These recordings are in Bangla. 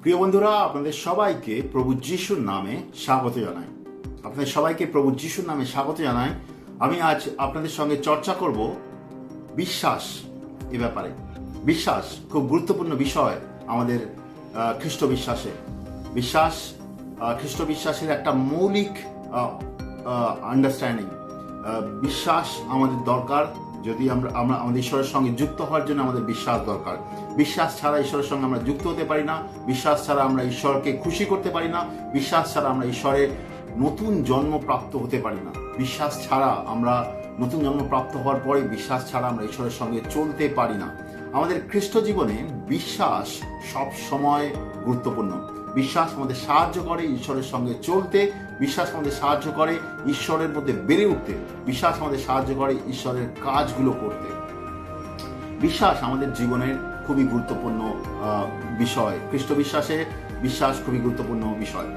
প্রিয় বন্ধুরা, আপনাদের সবাইকে প্রভু যিশুর নামে স্বাগত জানাই। আপনাদের সবাইকে প্রভু যিশুর নামে স্বাগত জানাই। আমি আজ আপনাদের সঙ্গে চর্চা করব বিশ্বাস এ ব্যাপারে। বিশ্বাস খুব গুরুত্বপূর্ণ বিষয় আমাদের খ্রিস্ট বিশ্বাসে। বিশ্বাস খ্রিস্ট বিশ্বাসের একটা মৌলিক আন্ডারস্ট্যান্ডিং। বিশ্বাস আমাদের দরকার। যদি আমরা আমাদের ঈশ্বরের সঙ্গে যুক্ত হওয়ার জন্য আমাদের বিশ্বাস দরকার। বিশ্বাস ছাড়া ঈশ্বরের সঙ্গে আমরা যুক্ত হতে পারি না। বিশ্বাস ছাড়া আমরা ঈশ্বরকে খুশি করতে পারি না। বিশ্বাস ছাড়া আমরা ঈশ্বরের নতুন জন্ম প্রাপ্ত হতে পারি না। বিশ্বাস ছাড়া আমরা নতুন জন্ম প্রাপ্ত হওয়ার পরে বিশ্বাস ছাড়া আমরা ঈশ্বরের সঙ্গে চলতে পারি না। আমাদের খ্রিস্ট জীবনে বিশ্বাস সব সময় গুরুত্বপূর্ণ। বিশ্বাস আমাদের সাহায্য করে ঈশ্বরের সঙ্গে চলতে। বিশ্বাস আমাদের সাহায্য করে ঈশ্বরের মধ্যে বেড়ে উঠতে। বিশ্বাস আমাদের সাহায্য করে ঈশ্বরের কাজগুলো করতে। বিশ্বাস আমাদের জীবনের খুবই গুরুত্বপূর্ণ বিষয়। খ্রিস্ট বিশ্বাসে বিশ্বাস খুবই গুরুত্বপূর্ণ বিষয়।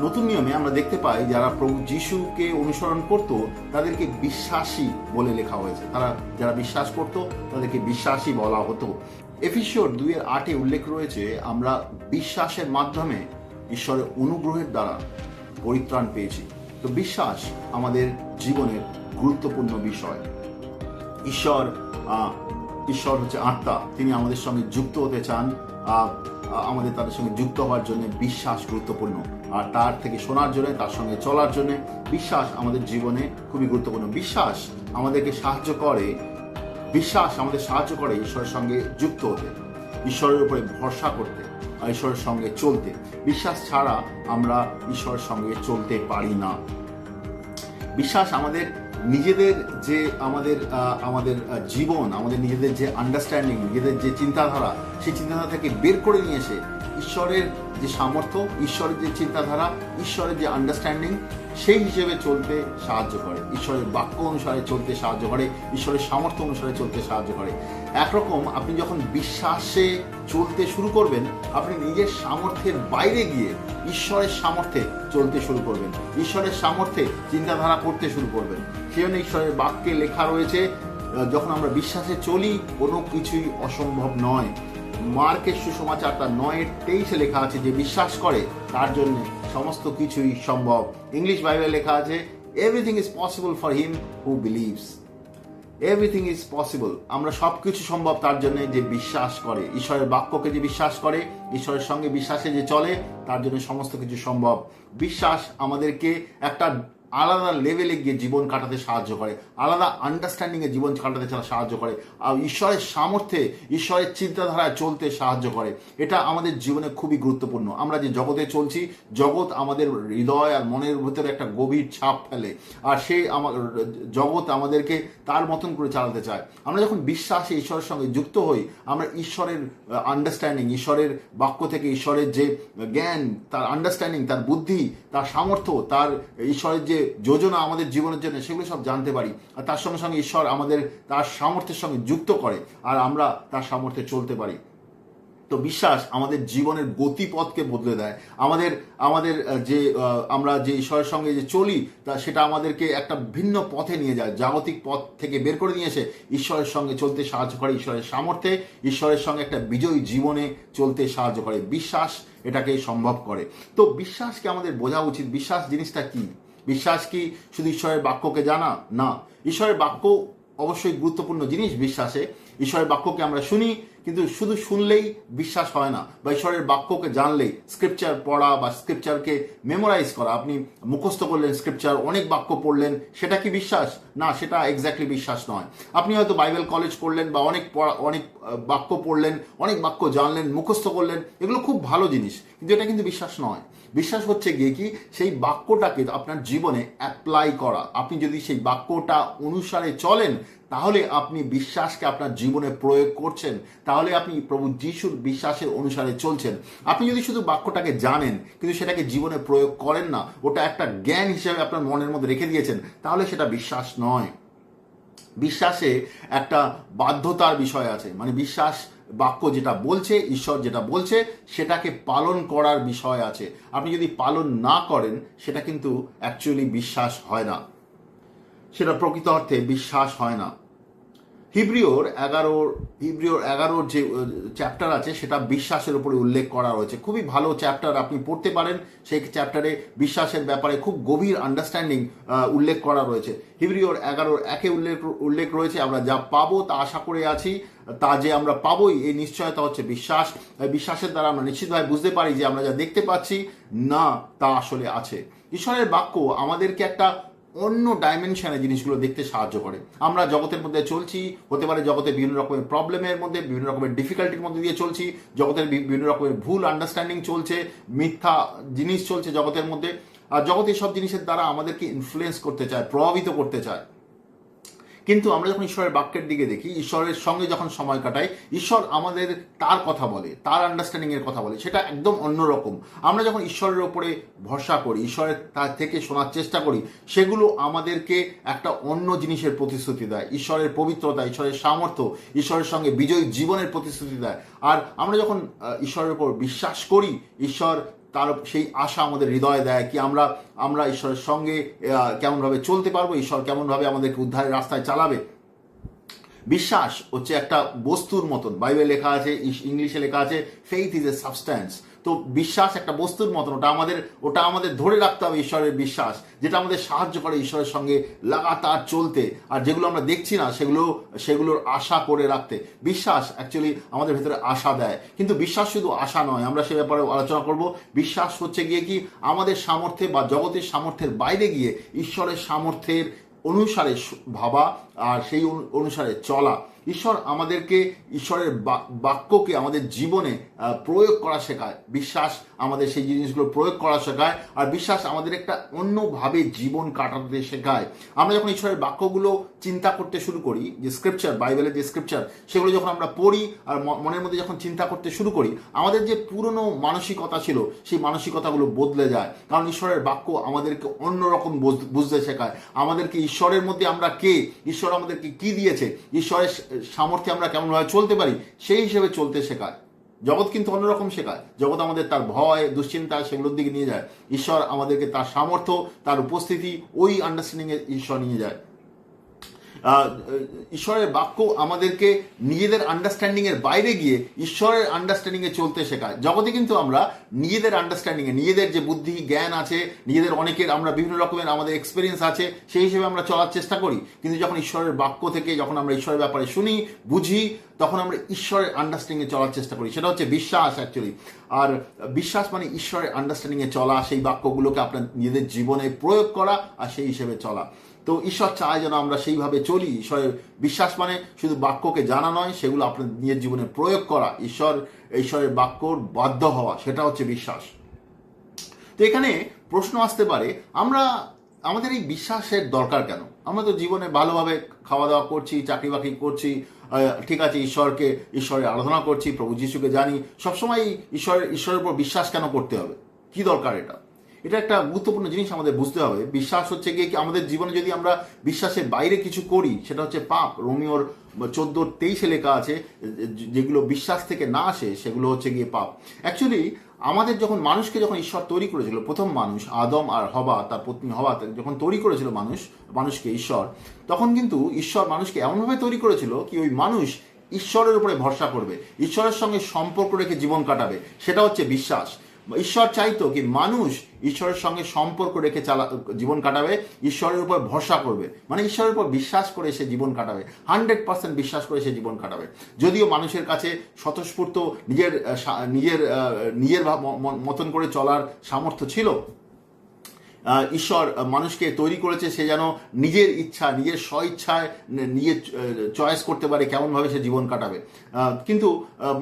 নতুন নিয়মে আমরা দেখতে পাই যারা প্রভু যিশুকে অনুসরণ করত তাদেরকে বিশ্বাসী বলে লেখা হয়েছে। তারা যারা বিশ্বাস করত তাদেরকে বিশ্বাসী বলা হতো। এফেসীয় 2:8 উল্লেখ রয়েছে, আমরা বিশ্বাসের মাধ্যমে ঈশ্বরের অনুগ্রহের দ্বারা পরিত্রাণ পেয়েছি। তো বিশ্বাস আমাদের জীবনের গুরুত্বপূর্ণ বিষয়। ঈশ্বর হচ্ছে আত্মা। তিনি আমাদের সঙ্গে যুক্ত হতে চান। আমাদের তাদের সঙ্গে যুক্ত হওয়ার জন্য বিশ্বাস গুরুত্বপূর্ণ। আর তার থেকে শোনার জন্য, তার সঙ্গে চলার জন্য বিশ্বাস আমাদের জীবনে খুবই গুরুত্বপূর্ণ। বিশ্বাস আমাদেরকে সাহায্য করে। বিশ্বাস আমাদের সাহায্য করে ঈশ্বরের সঙ্গে যুক্ত হতে, ঈশ্বরের উপরে ভরসা করতে, আর ঈশ্বরের সঙ্গে চলতে। বিশ্বাস ছাড়া আমরা ঈশ্বরের সঙ্গে চলতে পারি না। বিশ্বাস আমাদের নিজেদের যে আমাদের জীবন, আমাদের নিজেদের যে আন্ডারস্ট্যান্ডিং, নিজেদের যে চিন্তাধারা, সেই চিন্তাধারা থেকে বের করে নিয়ে এসে ঈশ্বরের যে সামর্থ্য, ঈশ্বরের যে চিন্তাধারা, ঈশ্বরের যে আন্ডারস্ট্যান্ডিং, সেই হিসেবে চলতে সাহায্য করে। ঈশ্বরের বাক্য অনুসারে চলতে সাহায্য করে। ঈশ্বরের সামর্থ্য অনুসারে চলতে সাহায্য করে। একরকম আপনি যখন বিশ্বাসে চলতে শুরু করবেন, আপনি নিজের সামর্থ্যের বাইরে গিয়ে ঈশ্বরের সামর্থ্যে চলতে শুরু করবেন। ঈশ্বরের সামর্থ্যে চিন্তাধারা করতে শুরু করবেন। সেজন্য ঈশ্বরের বাক্যে লেখা রয়েছে, যখন আমরা বিশ্বাসে চলি কোনো কিছুই অসম্ভব নয়। মার্কের সুসমাচার 9:23 লেখা আছে যে বিশ্বাস করে তার জন্য সমস্ত কিছুই সম্ভব। ইংলিশ বাইবেলে লেখা আছে, everything is possible for him who believes. Everything is possible. আমরা সবকিছু সম্ভব তার জন্য যে বিশ্বাস করে। ঈশ্বরের বাক্যকে যে বিশ্বাস করে, ঈশ্বরের সঙ্গে বিশ্বাসে যে চলে, তার জন্য সমস্ত কিছু সম্ভব। বিশ্বাস আমাদেরকে একটা আলাদা লেভেলে গিয়ে জীবন কাটাতে সাহায্য করে, আলাদা আন্ডারস্ট্যান্ডিংয়ে জীবন কাটাতে সাহায্য করে, আর ঈশ্বরের সামর্থ্যে, ঈশ্বরের চিন্তাধারায় চলতে সাহায্য করে। এটা আমাদের জীবনে খুবই গুরুত্বপূর্ণ। আমরা যে জগতে চলছি, জগৎ আমাদের হৃদয় আর মনের ভিতরে একটা গভীর ছাপ ফেলে, আর সেই জগৎ আমাদেরকে তার মতন করে চালাতে চায়। আমরা যখন বিশ্বাসে ঈশ্বরের সঙ্গে যুক্ত হই, আমরা ঈশ্বরের আন্ডারস্ট্যান্ডিং, ঈশ্বরের বাক্য থেকে ঈশ্বরের যে জ্ঞান, তার আন্ডারস্ট্যান্ডিং, তার বুদ্ধি, তার সামর্থ্য, তার ঈশ্বরের যে যোজনা আমাদের জীবনের জন্য, সেগুলো সব জানতে পারি। আর তার সঙ্গে সঙ্গে ঈশ্বর আমাদের তার সামর্থ্যের সঙ্গে যুক্ত করে, আর আমরা তার সামর্থ্যে চলতে পারি। তো বিশ্বাস আমাদের জীবনের গতিপথকে বদলে দেয়। আমাদের যে আমরা যে ঈশ্বরের সঙ্গে যে চলি, তা সেটা আমাদেরকে একটা ভিন্ন পথে নিয়ে যায়। জাগতিক পথ থেকে বের করে নিয়ে এসে ঈশ্বরের সঙ্গে চলতে সাহায্য করে। ঈশ্বরের সামর্থ্যে, ঈশ্বরের সঙ্গে একটা বিজয়ী জীবনে চলতে সাহায্য করে। বিশ্বাস এটাকে সম্ভব করে। তো বিশ্বাসকে আমাদের বোঝা উচিত। বিশ্বাস জিনিসটা কি? বিশ্বাস কি শুধু ঈশ্বরের বাক্যকে জানা? না, ঈশ্বরের বাক্য অবশ্যই গুরুত্বপূর্ণ জিনিস। বিশ্বাসে ঈশ্বরের বাক্যকে আমরা শুনি, কিন্তু শুধু শুনলেই বিশ্বাস হয় না। বা ঈশ্বরের বাক্যকে জানলেই, স্ক্রিপচার পড়া বা স্ক্রিপচারকে মেমোরাইজ করা, আপনি মুখস্থ করলেন স্ক্রিপচার, অনেক বাক্য পড়লেন, সেটা কি বিশ্বাস? না, সেটা এক্স্যাক্টলি বিশ্বাস নয়। আপনি হয়তো বাইবেল কলেজ করলেন বা অনেক বাক্য পড়লেন, অনেক বাক্য জানলেন, মুখস্থ করলেন, এগুলো খুব ভালো জিনিস, কিন্তু এটা কিন্তু বিশ্বাস নয়। বিশ্বাস হচ্ছে গিয়ে কি, সেই বাক্যটাকে আপনার জীবনে অ্যাপ্লাই করা। আপনি যদি সেই বাক্যটা অনুসারে চলেন, তাহলে আপনি বিশ্বাসকে আপনার জীবনে প্রয়োগ করছেন। তাহলে আপনি প্রভু যিশুর বিশ্বাসের অনুসারে চলছেন। আপনি যদি শুধু বাক্যটাকে জানেন কিন্তু সেটাকে জীবনে প্রয়োগ করেন না, ওটা একটা জ্ঞান হিসেবে আপনার মনের মধ্যে রেখে দিয়েছেন, তাহলে সেটা বিশ্বাস নয়। বিশ্বাসে একটা বাধ্যতার বিষয় আছে। মানে বিশ্বাস বাক্য যেটা বলছে, ঈশ্বর যেটা বলছে, সেটাকে পালন করার বিষয় আছে। আপনি যদি পালন না করেন, সেটা কিন্তু অ্যাকচুয়ালি বিশ্বাস হয় না, সেটা প্রকৃত অর্থে বিশ্বাস হয় না। হিব্রিওর 11 যে চ্যাপ্টার আছে সেটা বিশ্বাসের উপরে উল্লেখ করা রয়েছে। খুবই ভালো চ্যাপ্টার, আপনি পড়তে পারেন। সেই চ্যাপ্টারে বিশ্বাসের ব্যাপারে খুব গভীর আন্ডারস্ট্যান্ডিং উল্লেখ করা রয়েছে। হিব্রিওর 11:1 উল্লেখ রয়েছে, আমরা যা পাবো তা আশা করে আছি, তা যে আমরা পাবোই এই নিশ্চয়তা হচ্ছে বিশ্বাস। বিশ্বাসের দ্বারা আমরা নিশ্চিতভাবে বুঝতে পারি যে আমরা যা দেখতে পাচ্ছি না তা আসলে আছে। ঈশ্বরের বাক্য আমাদেরকে একটা অন্য ডাইমেনশনে জিনিসগুলো দেখতে সাহায্য করে। আমরা জগতের মধ্যে চলছি, হতে পারে জগতে বিভিন্ন রকমের প্রবলেমের মধ্যে, বিভিন্ন রকমের ডিফিকাল্টির মধ্যে দিয়ে চলছি, জগতের বিভিন্ন রকমের ভুল আন্ডারস্ট্যান্ডিং চলছে, মিথ্যা জিনিস চলছে জগতের মধ্যে। আর জগৎ সব জিনিসের দ্বারা আমাদেরকে ইনফ্লুয়েন্স করতে চায়, প্রভাবিত করতে চায়। কিন্তু আমরা যখন ঈশ্বরের বাক্যের দিকে দেখি, ঈশ্বরের সঙ্গে যখন সময় কাটাই, ঈশ্বর আমাদের তার কথা বলে, তার আন্ডারস্ট্যান্ডিং এর কথা বলে, সেটা একদম অন্যরকম। আমরা যখন ঈশ্বরের ওপরে ভরসা করি, ঈশ্বরের তার থেকে শোনার চেষ্টা করি, সেগুলো আমাদেরকে একটা অন্য জিনিসের প্রতিশ্রুতি দেয়। ঈশ্বরের পবিত্রতা, ঈশ্বরের সামর্থ্য, ঈশ্বরের সঙ্গে বিজয়ী জীবনের প্রতিশ্রুতি দেয়। আর আমরা যখন ঈশ্বরের উপর বিশ্বাস করি, ঈশ্বর তার সেই আশা আমাদের হৃদয়ে দেয় কি আমরা ঈশ্বরের সঙ্গে কেমনভাবে চলতে পারবো, ঈশ্বর কেমনভাবে আমাদেরকে উদ্ধারের রাস্তায় চালাবে। বিশ্বাস হচ্ছে একটা বস্তুর মতন, বাইবেল লেখা আছে, ইংলিশে লেখা আছে ফেইথ ইজ এ সাবস্ট্যান্স। তো বিশ্বাস একটা বস্তুর মতন, ওটা আমাদের ধরে রাখতে হবে, ঈশ্বরের বিশ্বাস, যেটা আমাদের সাহায্য করে ঈশ্বরের সঙ্গে লাগাতার চলতে। আর যেগুলো আমরা দেখছি না সেগুলোর আশা করে রাখতে। বিশ্বাস অ্যাকচুয়ালি আমাদের ভেতরে আশা দেয়। কিন্তু বিশ্বাস শুধু আশা নয়, আমরা সে ব্যাপারে আলোচনা করব। বিশ্বাস হচ্ছে গিয়ে কি আমাদের সামর্থ্যে বা জগতের সামর্থ্যের বাইরে গিয়ে ঈশ্বরের সামর্থ্যের অনুসারে ভাবা আর সেই অনুসারে চলা। ঈশ্বর আমাদেরকে ঈশ্বরের বাক্যকে আমাদের জীবনে প্রয়োগ করা শেখায়। বিশ্বাস আমাদের সেই জিনিসগুলো প্রয়োগ করা শেখায়, আর বিশ্বাস আমাদের একটা অন্যভাবে জীবন কাটাতে শেখায়। আমরা যখন ঈশ্বরের বাক্যগুলো চিন্তা করতে শুরু করি, যে স্ক্রিপচার, বাইবেলের যে স্ক্রিপচার, সেগুলো যখন আমরা পড়ি আর মনের মধ্যে যখন চিন্তা করতে শুরু করি, আমাদের যে পুরনো মানসিকতা ছিল সেই মানসিকতাগুলো বদলে যায়। কারণ ঈশ্বরের বাক্য আমাদেরকে অন্যরকম বুঝতে শেখায়, আমাদেরকে ঈশ্বরের মধ্যে আমরা কে, ঈশ্বর আমাদেরকে কি দিয়েছে, ঈশ্বরের সামর্থ্যে আমরা কেমনভাবে চলতে পারি, সেই হিসেবে চলতে শেখায়। জগৎ কিন্তু অন্যরকম শেখায়। জগৎ আমাদের তার ভয়, দুশ্চিন্তা, সেগুলোর দিকে নিয়ে যায়। ঈশ্বর আমাদেরকে তার সামর্থ্য, তার উপস্থিতি, ওই আন্ডারস্ট্যান্ডিংয়ে ঈশ্বর নিয়ে যায়। ঈশ্বরের বাক্য আমাদেরকে নিজেদের আন্ডারস্ট্যান্ডিংয়ের বাইরে গিয়ে ঈশ্বরের আন্ডারস্ট্যান্ডিংয়ে চলতে শেখায়। জগতে কিন্তু আমরা নিজেদের আন্ডারস্ট্যান্ডিংয়ে, নিজেদের যে বুদ্ধি জ্ঞান আছে, নিজেদের অনেকের আমরা বিভিন্ন রকমের আমাদের এক্সপিরিয়েন্স আছে, সেই হিসেবে আমরা চলার চেষ্টা করি। কিন্তু যখন ঈশ্বরের বাক্য থেকে যখন আমরা ঈশ্বরের ব্যাপারে শুনি, বুঝি, তখন আমরা ঈশ্বরের আন্ডারস্ট্যান্ডিংয়ে চলার চেষ্টা করি। সেটা হচ্ছে বিশ্বাস অ্যাকচুয়ালি। আর বিশ্বাস মানে ঈশ্বরের আন্ডারস্ট্যান্ডিংয়ে চলা, সেই বাক্যগুলোকে আপনার নিজেদের জীবনে প্রয়োগ করা আর সেই হিসেবে চলা। তো ঈশ্বর চায় যেন আমরা সেইভাবে চলি। ঈশ্বরের বিশ্বাস মানে শুধু বাক্যকে জানা নয়, সেগুলো আপনার নিজের জীবনে প্রয়োগ করা, ঈশ্বরের বাক্যর বাধ্য হওয়া, সেটা হচ্ছে বিশ্বাস। তো এখানে প্রশ্ন আসতে পারে, আমাদের এই বিশ্বাসের দরকার কেন? আমরা তো জীবনে ভালোভাবে খাওয়া দাওয়া করছি, চাকরি বাকরি করছি, ঠিক আছে, ঈশ্বরের আরাধনা করছি, প্রভু যিশুকে জানি, সবসময় ঈশ্বরের উপর বিশ্বাস কেন করতে হবে? কি দরকার এটা? এটা একটা গুরুত্বপূর্ণ জিনিস আমাদের বুঝতে হবে। বিশ্বাস হচ্ছে গিয়ে কি আমাদের জীবনে যদি আমরা বিশ্বাসের বাইরে কিছু করি, সেটা হচ্ছে পাপ। রোমিওর 14:23 লেখা আছে, যেগুলো বিশ্বাস থেকে না আসে সেগুলো হচ্ছে গিয়ে পাপ। অ্যাকচুয়ালি আমাদের মানুষকে যখন ঈশ্বর তৈরি করেছিল, প্রথম মানুষ আদম আর হবা, তার পত্নী হবা, যখন তৈরি করেছিল মানুষকে ঈশ্বর, তখন কিন্তু ঈশ্বর মানুষকে এমনভাবে তৈরি করেছিল কি ওই মানুষ ঈশ্বরের উপরে ভরসা করবে, ঈশ্বরের সঙ্গে সম্পর্ক রেখে জীবন কাটাবে। সেটা হচ্ছে বিশ্বাস। ঈশ্বর চাইতো কি মানুষ ঈশ্বরের সঙ্গে সম্পর্ক রেখে জীবন কাটাবে, ঈশ্বরের উপর ভরসা করবে, মানে ঈশ্বরের উপর বিশ্বাস করে সে জীবন কাটাবে, 100% বিশ্বাস করে সে জীবন কাটাবে। যদিও মানুষের কাছে স্বতঃস্ফূর্ত নিজের মতন করে চলার সামর্থ্য ছিল, ঈশ্বর মানুষকে তৈরি করেছে সে যেন নিজের ইচ্ছা, নিজের স্বইচ্ছায় নিজের চয়েস করতে পারে কেমনভাবে সে জীবন কাটাবে। কিন্তু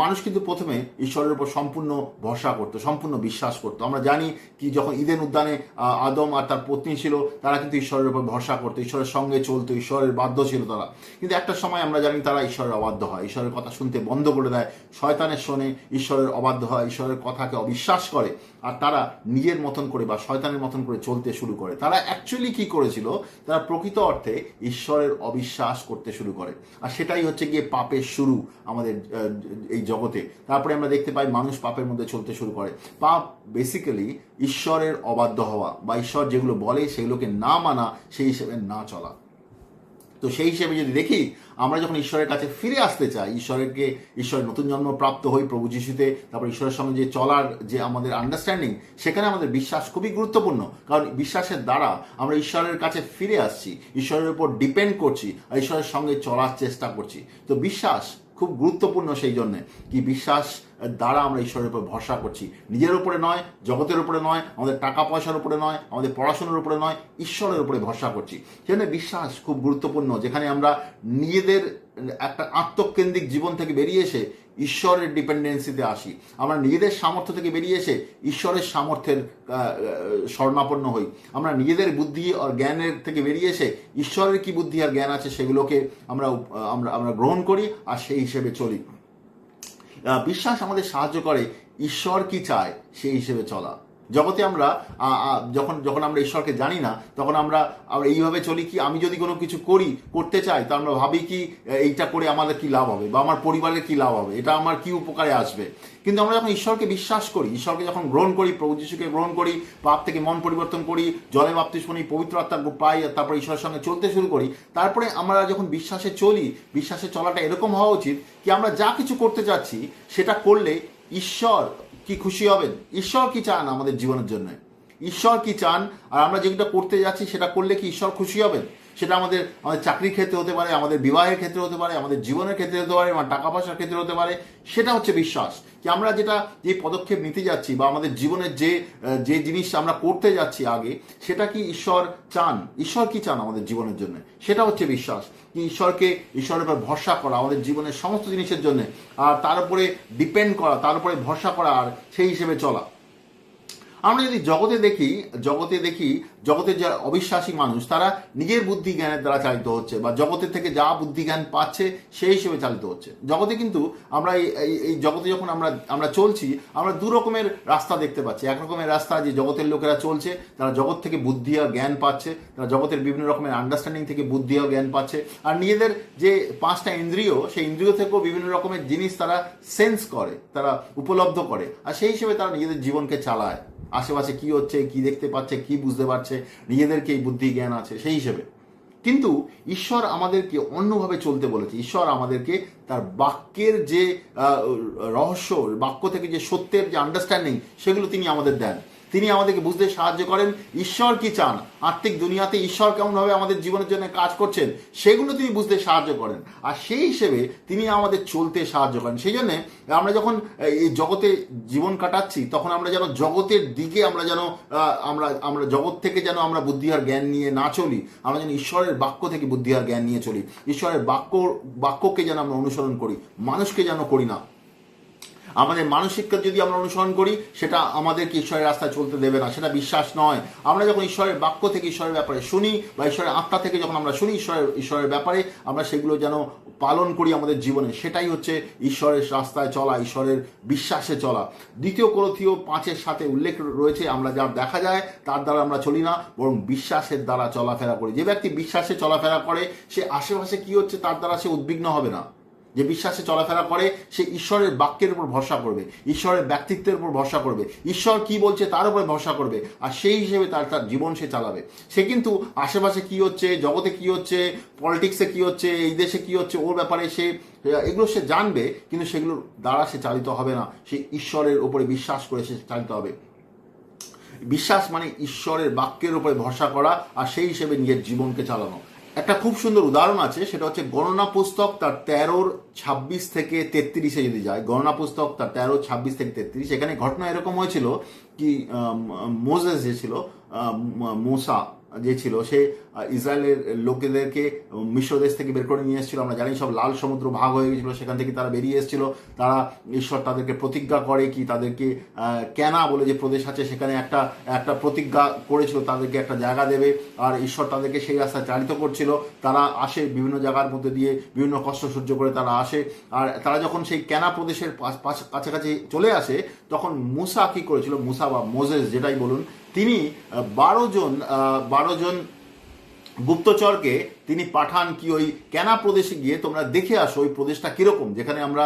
মানুষ কিন্তু প্রথমে ঈশ্বরের উপর সম্পূর্ণ ভরসা করতো, সম্পূর্ণ বিশ্বাস করতো। আমরা জানি কি যখন ইদেন উদ্যানে আদম আর তার পত্নী ছিল, তারা কিন্তু ঈশ্বরের উপর ভরসা করতো, ঈশ্বরের সঙ্গে চলতো, ঈশ্বরের বাধ্য ছিল তারা। কিন্তু একটা সময় আমরা জানি তারা ঈশ্বরের অবাধ্য হয়, ঈশ্বরের কথা শুনতে বন্ধ করে দেয়, শয়তানের শোনে, ঈশ্বরের অবাধ্য হয়, ঈশ্বরের কথাকে অবিশ্বাস করে, আর তারা নিজের মতন করে বা শয়তানের মতন করে চলতে শুরু করে। তারা অ্যাকচুয়ালি কি করেছিল? তারা প্রকৃত অর্থে ঈশ্বরের অবিশ্বাস করতে শুরু করে, আর সেটাই হচ্ছে গিয়ে পাপের শুরু আমাদের এই জগতে। তারপরে আমরা দেখতে পাই মানুষ পাপের মধ্যে চলতে শুরু করে। পাপ বেসিক্যালি ঈশ্বরের অবাধ্য হওয়া, বা ঈশ্বর যেগুলো বলে সেগুলোকে না মানা, সেই হিসেবে না চলা। তো তো সেই হিসেবে যদি দেখি, আমরা যখন ঈশ্বরের কাছে ফিরে আসতে চাই, ঈশ্বরের নতুন জন্ম প্রাপ্ত হই প্রভু যিশুতে, তারপর ঈশ্বরের সঙ্গে যে চলার যে আমাদের আন্ডারস্ট্যান্ডিং, সেখানে আমাদের বিশ্বাস খুবই গুরুত্বপূর্ণ। কারণ বিশ্বাসের দ্বারা আমরা ঈশ্বরের কাছে ফিরে আসছি, ঈশ্বরের উপর ডিপেন্ড করছি, আর ঈশ্বরের সঙ্গে চলার চেষ্টা করছি। তো বিশ্বাস খুব গুরুত্বপূর্ণ সেই জন্যে কি বিশ্বাস দ্বারা আমরা ঈশ্বরের উপর ভরসা করছি, নিজের উপরে নয়, জগতের উপরে নয়, আমাদের টাকা পয়সার উপরে নয়, আমাদের পড়াশোনার উপরে নয়, ঈশ্বরের উপরে ভরসা করছি। সেজন্য বিশ্বাস খুব গুরুত্বপূর্ণ, যেখানে আমরা নিজেদের একটা আত্মকেন্দ্রিক জীবন থেকে বেরিয়ে এসে ঈশ্বরের ডিপেন্ডেন্সিতে আসি, আমরা নিজেদের সামর্থ্য থেকে বেরিয়ে এসে ঈশ্বরের সামর্থ্যের শরণাপন্ন হই, আমরা নিজেদের বুদ্ধি আর জ্ঞানের থেকে বেরিয়ে এসে ঈশ্বরের কি বুদ্ধি আর জ্ঞান আছে সেগুলোকে আমরা গ্রহণ করি আর সেই হিসেবে চলি। বিশ্বাস আমাদের সাহায্য করে ঈশ্বর কি চায় সেই হিসেবে চলা। জগতে আমরা যখন আমরা ঈশ্বরকে জানি না, তখন আমরা এইভাবে চলি কি আমি যদি কোনো কিছু করতে চাই, তা আমরা ভাবি কি এইটা করে আমাদের কি লাভ হবে, বা আমার পরিবারের কি লাভ হবে, এটা আমার কি উপকারে আসবে। কিন্তু আমরা যখন ঈশ্বরকে বিশ্বাস করি, ঈশ্বরকে যখন গ্রহণ করি, প্রভু যিশুকে গ্রহণ করি, পাপ থেকে মন পরিবর্তন করি, জলে বাপ্তিস্ম নিই, পবিত্র আত্মা পাই, তারপর ঈশ্বরের সঙ্গে চলতে শুরু করি, তারপরে আমরা যখন বিশ্বাসে চলি, বিশ্বাসে চলাটা এরকম হওয়া উচিত কি আমরা যা কিছু করতে চাচ্ছি সেটা করলে ঈশ্বর কি খুশি হবেন, ঈশ্বর কি চান আমাদের জীবনের জন্য, ঈশ্বর কি চান, আর আমরা যেটা করতে যাচ্ছি সেটা করলে কি ঈশ্বর খুশি হবেন। সেটা আমাদের চাকরির ক্ষেত্রে হতে পারে, আমাদের বিবাহের ক্ষেত্রে হতে পারে, আমাদের জীবনের ক্ষেত্রে হতে পারে, আমার টাকা পয়সার ক্ষেত্রে হতে পারে। সেটা হচ্ছে বিশ্বাস কি আমরা যে পদক্ষেপ নিতে যাচ্ছি বা আমাদের জীবনের যে জিনিস আমরা করতে যাচ্ছি আগে, সেটা কি ঈশ্বর চান, ঈশ্বর কি চান আমাদের জীবনের জন্য, সেটা হচ্ছে বিশ্বাস। কি ঈশ্বরের উপর ভরসা করা আমাদের জীবনের সমস্ত জিনিসের জন্য, আর তার উপরে ডিপেন্ড করা, তার উপরে ভরসা করা, আর সেই হিসেবে চলা। আমরা যদি জগতে দেখি জগতের যারা অবিশ্বাসী মানুষ, তারা নিজের বুদ্ধি জ্ঞানের দ্বারা চালিত হচ্ছে, বা জগতের থেকে যা বুদ্ধি জ্ঞান পাচ্ছে সেই হিসেবে চালিত হচ্ছে। জগতে কিন্তু আমরা এই জগতে যখন আমরা চলছি, আমরা দু রকমের রাস্তা দেখতে পাচ্ছি। এক রকমের রাস্তা যে জগতের লোকেরা চলছে, তারা জগৎ থেকে বুদ্ধি আর জ্ঞান পাচ্ছে, তারা জগতের বিভিন্ন রকমের আন্ডারস্ট্যান্ডিং থেকে বুদ্ধি আর জ্ঞান পাচ্ছে, আর নিজেদের যে 5টা ইন্দ্রিয়, সেই ইন্দ্রিয় থেকেও বিভিন্ন রকমের জিনিস তারা সেন্স করে, তারা উপলব্ধ করে, আর সেই হিসেবে তারা নিজেদের জীবনকে চালায়। আশেপাশে কি হচ্ছে, কি দেখতে পাচ্ছে, কি বুঝতে পারছে, নিজেদেরকে এই বুদ্ধি জ্ঞান আছে সেই হিসেবে। কিন্তু ঈশ্বর আমাদেরকে অন্যভাবে চলতে বলেছে। ঈশ্বর আমাদেরকে তার বাক্যের যে রহস্য, বাক্য থেকে যে সত্যের যে আন্ডারস্ট্যান্ডিং, সেগুলো তিনি আমাদের দেন। তিনি আমাদেরকে বুঝতে সাহায্য করেন ঈশ্বর কি চান, আত্মিক দুনিয়াতে ঈশ্বর কেমনভাবে আমাদের জীবনের জন্য কাজ করছেন, সেগুলো তিনি বুঝতে সাহায্য করেন, আর সেই হিসেবে তিনি আমাদের চলতে সাহায্য করেন। সেই জন্যে আমরা যখন এই জগতে জীবন কাটাচ্ছি, তখন আমরা যেন জগতের দিকে আমরা জগৎ থেকে যেন আমরা বুদ্ধি আর জ্ঞান নিয়ে না চলি, আমরা যেন ঈশ্বরের বাক্য থেকে বুদ্ধি আর জ্ঞান নিয়ে চলি। ঈশ্বরের বাক্যকে যেন আমরা অনুসরণ করি, মানুষকে যেন করি না। আমাদের মানসিকতা যদি আমরা অনুসরণ করি, সেটা আমাদেরকে ঈশ্বরের রাস্তায় চলতে দেবে না, সেটা বিশ্বাস নয়। আমরা যখন ঈশ্বরের বাক্য থেকে ঈশ্বরের ব্যাপারে শুনি, বা ঈশ্বরের আত্মা থেকে যখন আমরা শুনি ঈশ্বরের ব্যাপারে, আমরা সেগুলো যেন পালন করি আমাদের জীবনে, সেটাই হচ্ছে ঈশ্বরের রাস্তায় চলা, ঈশ্বরের বিশ্বাসে চলা। 2 কোরিন্থীয় 5:7 উল্লেখ রয়েছে, আমরা যা দেখা যায় তার দ্বারা আমরা চলি না, বরং বিশ্বাসের দ্বারা চলাফেরা করি। যে ব্যক্তি বিশ্বাসে চলাফেরা করে, সে আশেপাশে কি হচ্ছে তার দ্বারা সে উদ্বিগ্ন হবে না। যে বিশ্বাসে চলাফেরা করে, সে ঈশ্বরের বাক্যের উপর ভরসা করবে, ঈশ্বরের ব্যক্তিত্বের উপর ভরসা করবে, ঈশ্বর কি বলছে তার উপরে ভরসা করবে, আর সেই হিসেবে তার জীবন সে চালাবে। সে কিন্তু আশেপাশে কি হচ্ছে, জগতে কি হচ্ছে, পলিটিক্সে কি হচ্ছে, এই দেশে কি হচ্ছে, ওর ব্যাপারে এগুলো সে জানবে, কিন্তু সেগুলোর দ্বারা সে চালিত হবে না। সে ঈশ্বরের উপরে বিশ্বাস করে সে চালিত হবে। বিশ্বাস মানে ঈশ্বরের বাক্যের উপরে ভরসা করা, আর সেই হিসেবে নিজের জীবনকে চালানো। একটা খুব সুন্দর উদাহরণ আছে, সেটা হচ্ছে গণনা পুস্তক তার 13:26 থেকে 33 যদি যায়। গণনা পুস্তক তার 13:26 থেকে 33, এখানে ঘটনা এরকম হয়েছিল কি মোজেস যে ছিল, মোসা যে ছিল, সে ইসরায়েলের লোকেদেরকে মিশর দেশ থেকে বের করে নিয়ে এসেছিল। আমরা জানি সব লাল সমুদ্র ভাগ হয়ে গেছিল, সেখান থেকে তারা বেরিয়ে এসেছিল। তারা ঈশ্বর তাদেরকে প্রতিজ্ঞা করে কি, তাদেরকে কেনা বলে যে প্রদেশ আছে, সেখানে একটা প্রতিজ্ঞা করেছিল, তাদেরকে একটা জায়গা দেবে, আর ঈশ্বর তাদেরকে সেই রাস্তায় চালিত করছিল। তারা আসে বিভিন্ন জায়গার মধ্যে দিয়ে, বিভিন্ন কষ্ট সহ্য করে তারা আসে, আর তারা যখন সেই কেনা প্রদেশের কাছাকাছি চলে আসে, তখন মুসা কি করেছিল, মুসা বা মোজেস যেটাই বলুন, তিনি 12 জন গুপ্তচরকে তিনি পাঠান কি ওই ক্যানা প্রদেশে গিয়ে তোমরা দেখে আসো ওই প্রদেশটা কিরকম, যেখানে আমরা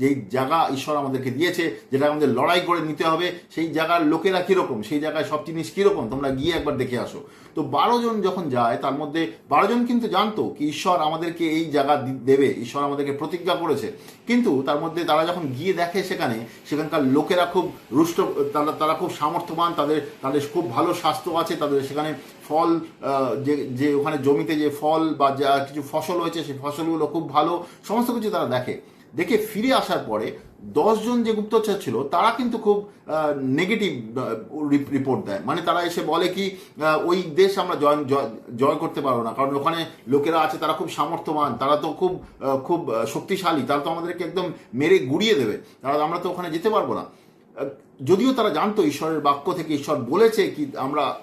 যেই জায়গা ঈশ্বর আমাদেরকে দিয়েছে, যেটা আমাদের লড়াই করে নিতে হবে, সেই জায়গার লোকেরা কিরকম, সেই জায়গায় সব জিনিস কিরকম, তোমরা গিয়ে একবার দেখে আসো। তো 12 জন যখন যায়, তার মধ্যে 12 জন কিন্তু জানতো কি ঈশ্বর আমাদেরকে এই জায়গা দেবে, ঈশ্বর আমাদেরকে প্রতিজ্ঞা করেছে। কিন্তু তার মধ্যে তারা যখন গিয়ে দেখে সেখানকার লোকেরা খুব রুষ্ট, তারা খুব সামর্থ্যবান, তাদের খুব ভালো স্বাস্থ্য আছে, তাদের সেখানে ফল, যে ওখানে জমিতে যে ফল বা যা কিছু ফসল হয়েছে সেই ফসলগুলো খুব ভালো, সমস্ত কিছু তারা দেখে ফিরে আসার পরে 10 জন যে গুপ্তচর ছিল তারা কিন্তু খুব নেগেটিভ রিপোর্ট দেয়। মানে তারা এসে বলে কি ওই দেশ আমরা জয় করতে পারবো না, কারণ ওখানে লোকেরা আছে তারা খুব সামর্থ্যবান, তারা তো খুব শক্তিশালী, তারা তো আমাদেরকে একদম মেরে গুড়িয়ে দেবে, আমরা তো ওখানে যেতে পারবো না। যদিও তারা জানতো ঈশ্বরের বাক্য থেকে ঈশ্বর বলেছে কি